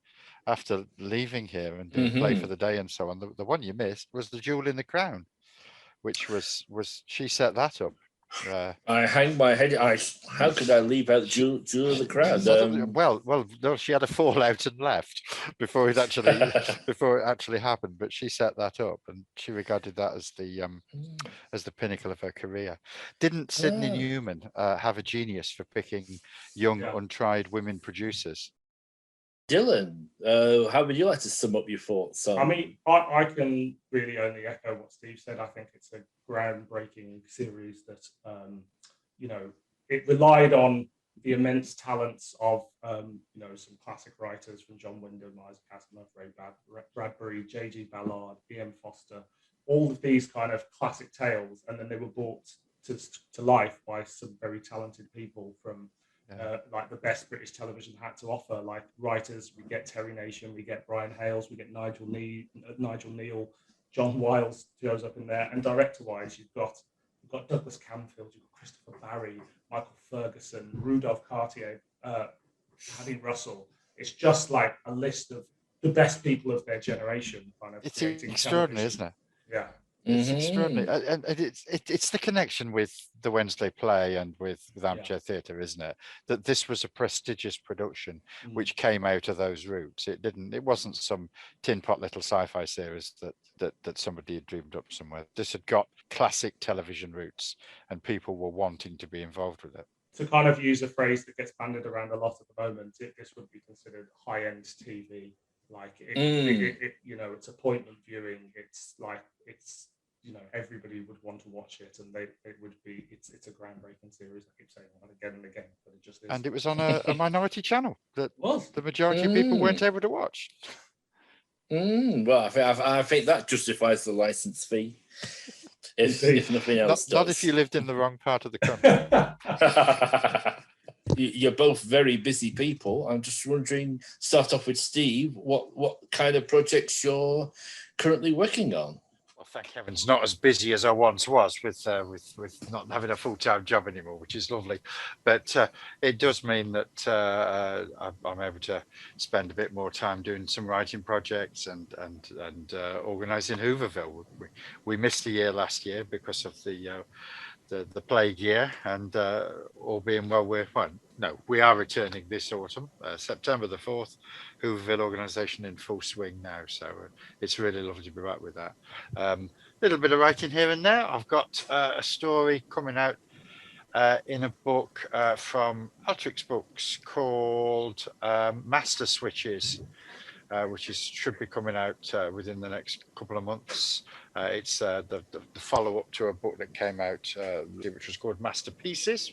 leaving here and doing Play for the Day and so on. The one you missed was The Jewel in the Crown, which was she set that up. I hang my head. How could I leave out Jewel of the Crown? Well, no, she had a fallout and left before it actually happened. But she set that up, and she regarded that as the pinnacle of her career. Didn't Sidney Newman have a genius for picking young, untried women producers? Dylan, how would you like to sum up your thoughts on? I mean, I can really only echo what Steve said. I think it's a groundbreaking series that, it relied on the immense talents of, some classic writers from John Wyndham, Isaac Asimov, Ray Bradbury, J.G. Ballard, E.M. Foster, all of these kind of classic tales. And then they were brought to life by some very talented people from like the best British television had to offer, like writers. We get Terry Nation, we get Brian Hales, we get Nigel Neal, John Wiles shows up in there, and director-wise, you've got Douglas Camfield, you've got Christopher Barry, Michael Ferguson, Rudolph Cartier, Paddy Russell. It's just like a list of the best people of their generation. Kind of it's extraordinary, isn't it? Yeah. It's extraordinary, and it's the connection with the Wednesday play and with Armchair Theatre, isn't it? That this was a prestigious production which came out of those roots. It wasn't some tin pot little sci-fi series that somebody had dreamed up somewhere. This had got classic television roots, and people were wanting to be involved with it. To kind of use a phrase that gets bandied around a lot at the moment, this would be considered high-end TV. Like it's appointment viewing. It's everybody would want to watch it, and it's a groundbreaking series. I keep saying that again and again, but it just is. And it was on a minority channel that the majority of people weren't able to watch. Well, I think that justifies the license fee. If nothing else not if you lived in the wrong part of the country. You're both very busy people. I'm just wondering, start off with Steve, what kind of projects you're currently working on? Well, thank heavens, not as busy as I once was with not having a full-time job anymore, which is lovely. But it does mean that I'm able to spend a bit more time doing some writing projects and organising Hooverville. We missed a year last year because of the plague year, and all being well, we are returning this autumn, September the 4th. Hooverville organisation in full swing now, so it's really lovely to be back with that. Little bit of writing here and there. I've got a story coming out in a book from Altrix Books called Master Switches, which should be coming out within the next couple of months. It's the follow-up to a book that came out, which was called Masterpieces.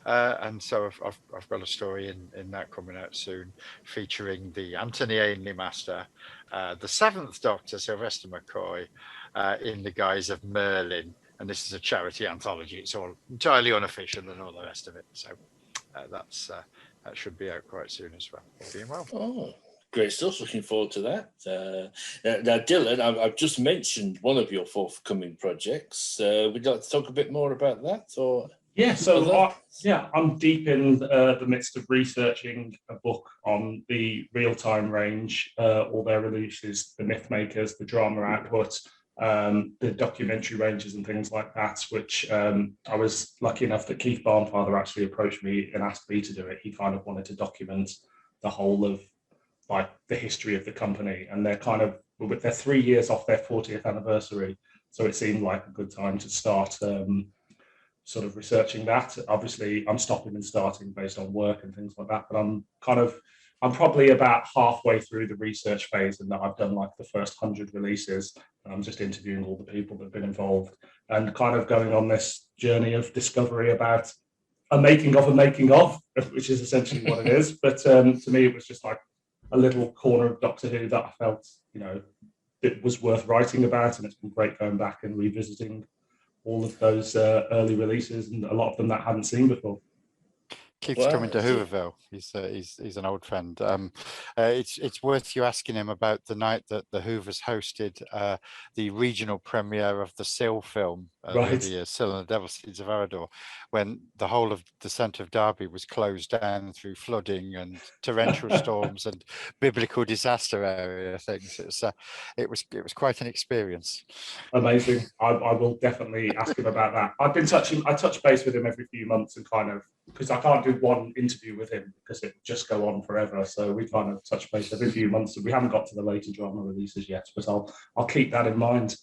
And so I've got a story in that coming out soon, featuring the Anthony Ainley Master, the Seventh Doctor, Sylvester McCoy, in the guise of Merlin. And this is a charity anthology. It's all entirely unofficial and all the rest of it. So that should be out quite soon as well. All being well. Oh, Great stuff. Looking forward to that. Now, Dylan, I've just mentioned one of your forthcoming projects. Would you like to talk a bit more about that? Or yeah, so I'm deep in the midst of researching a book on the real-time range, all their releases, the Mythmakers, the drama output, the documentary ranges and things like that, which I was lucky enough that Keith Barnfather actually approached me and asked me to do it. He kind of wanted to document the whole of like the history of the company, and they're 3 years off their 40th anniversary, so it seemed like a good time to start sort of researching that. Obviously I'm stopping and starting based on work and things like that, but I'm probably about halfway through the research phase, and that I've done like the first 100 releases, and I'm just interviewing all the people that have been involved and kind of going on this journey of discovery about a making of, which is essentially what it is. But to me it was just like a little corner of Doctor Who that I felt, it was worth writing about, and it's been great going back and revisiting all of those early releases, and a lot of them that I hadn't seen before. Keith's coming to Hooverville. He's an old friend. It's worth you asking him about the night that the Hoovers hosted the regional premiere of the Sill film, the Sill and the Devil Seeds of Arador, when the whole of the centre of Derby was closed down through flooding and torrential storms and biblical disaster area things. It was quite an experience. Amazing. I will definitely ask him about that. I touch base with him every few months, and kind of, because I can't do one interview with him because it would just go on forever. So we kind of touch base every few months, and we haven't got to the later drama releases yet, but I'll keep that in mind.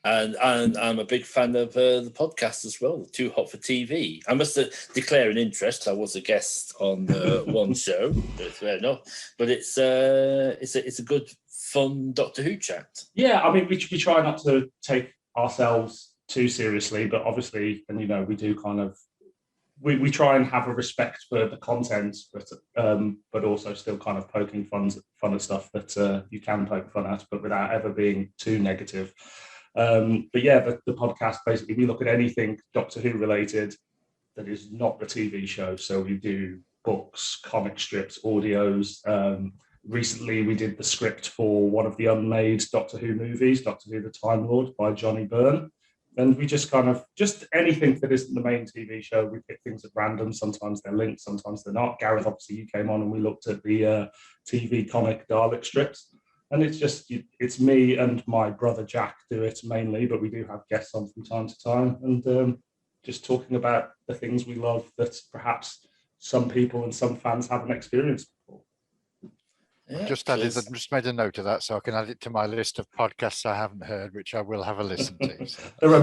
And I'm a big fan of the podcast as well, Too Hot for TV. I must declare an interest. I was a guest on one show, that's fair enough. But it's a good, fun Doctor Who chat. Yeah, I mean, we try not to take ourselves too seriously, but obviously, and we do kind of, we try and have a respect for the content, but also still kind of poking fun at stuff that you can poke fun at, but without ever being too negative. But yeah, the podcast, basically, we look at anything Doctor Who related that is not the TV show. So we do books, comic strips, audios. Recently, we did the script for one of the unmade Doctor Who movies, Doctor Who: The Time Lord by Johnny Byrne. And we just just anything that isn't the main TV show, we pick things at random. Sometimes they're linked, sometimes they're not. Gareth, obviously, you came on and we looked at the TV comic Dalek strips. And it's me and my brother Jack do it mainly, but we do have guests on from time to time, and just talking about the things we love that perhaps some people and some fans haven't experienced before. Yeah, I've just made a note of that so I can add it to my list of podcasts I haven't heard, which I will have a listen to. So. There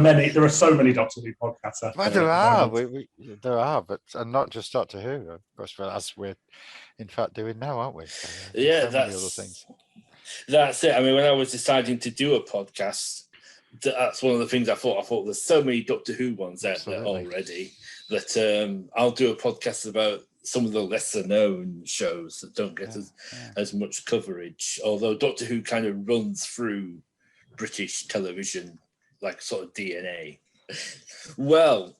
are so many Doctor Who podcasts out there. There are, but and not just Doctor Who, of course, as we're in fact doing now, aren't we? So, that's many other things. That's it. I mean, when I was deciding to do a podcast, that's one of the things I thought. I thought there's so many Doctor Who ones out there already that I'll do a podcast about some of the lesser known shows that don't get as much coverage. Although Doctor Who kind of runs through British television like sort of DNA. Well,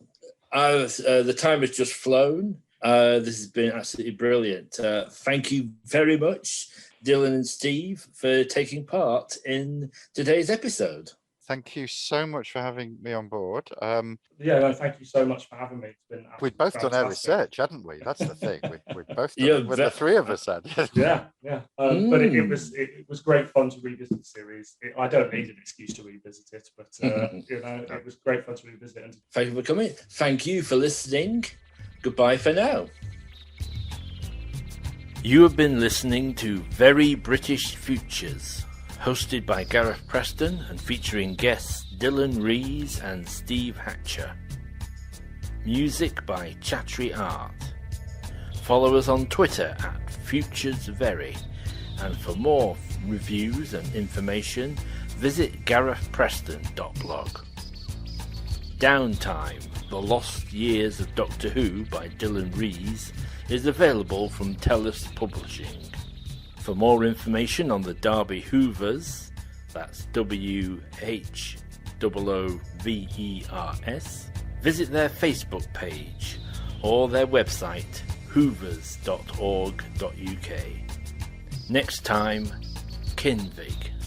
the time has just flown. This has been absolutely brilliant. Thank you very much, Dylan and Steve, for taking part in today's episode. Thank you so much for having me on board. Thank you so much for having me. It's been we'd both fantastic. done our research, hadn't we? That's the thing. We'd both done it. The three of us had. But it was great fun to revisit the series. I don't need an excuse to revisit it, but it was great fun to revisit it. Thank you for coming. Thank you for listening. Goodbye for now. You have been listening to Very British Futures, hosted by Gareth Preston and featuring guests Dylan Rees and Steve Hatcher. Music by Chattery Art. Follow us on Twitter at FuturesVery, and for more reviews and information, visit garethpreston.blog. Downtime, The Lost Years of Doctor Who by Dylan Rees, is available from Tellus Publishing. For more information on the Derby Hoovers, that's WHOOVERS, visit their Facebook page or their website hoovers.org.uk. Next time, Kinvig.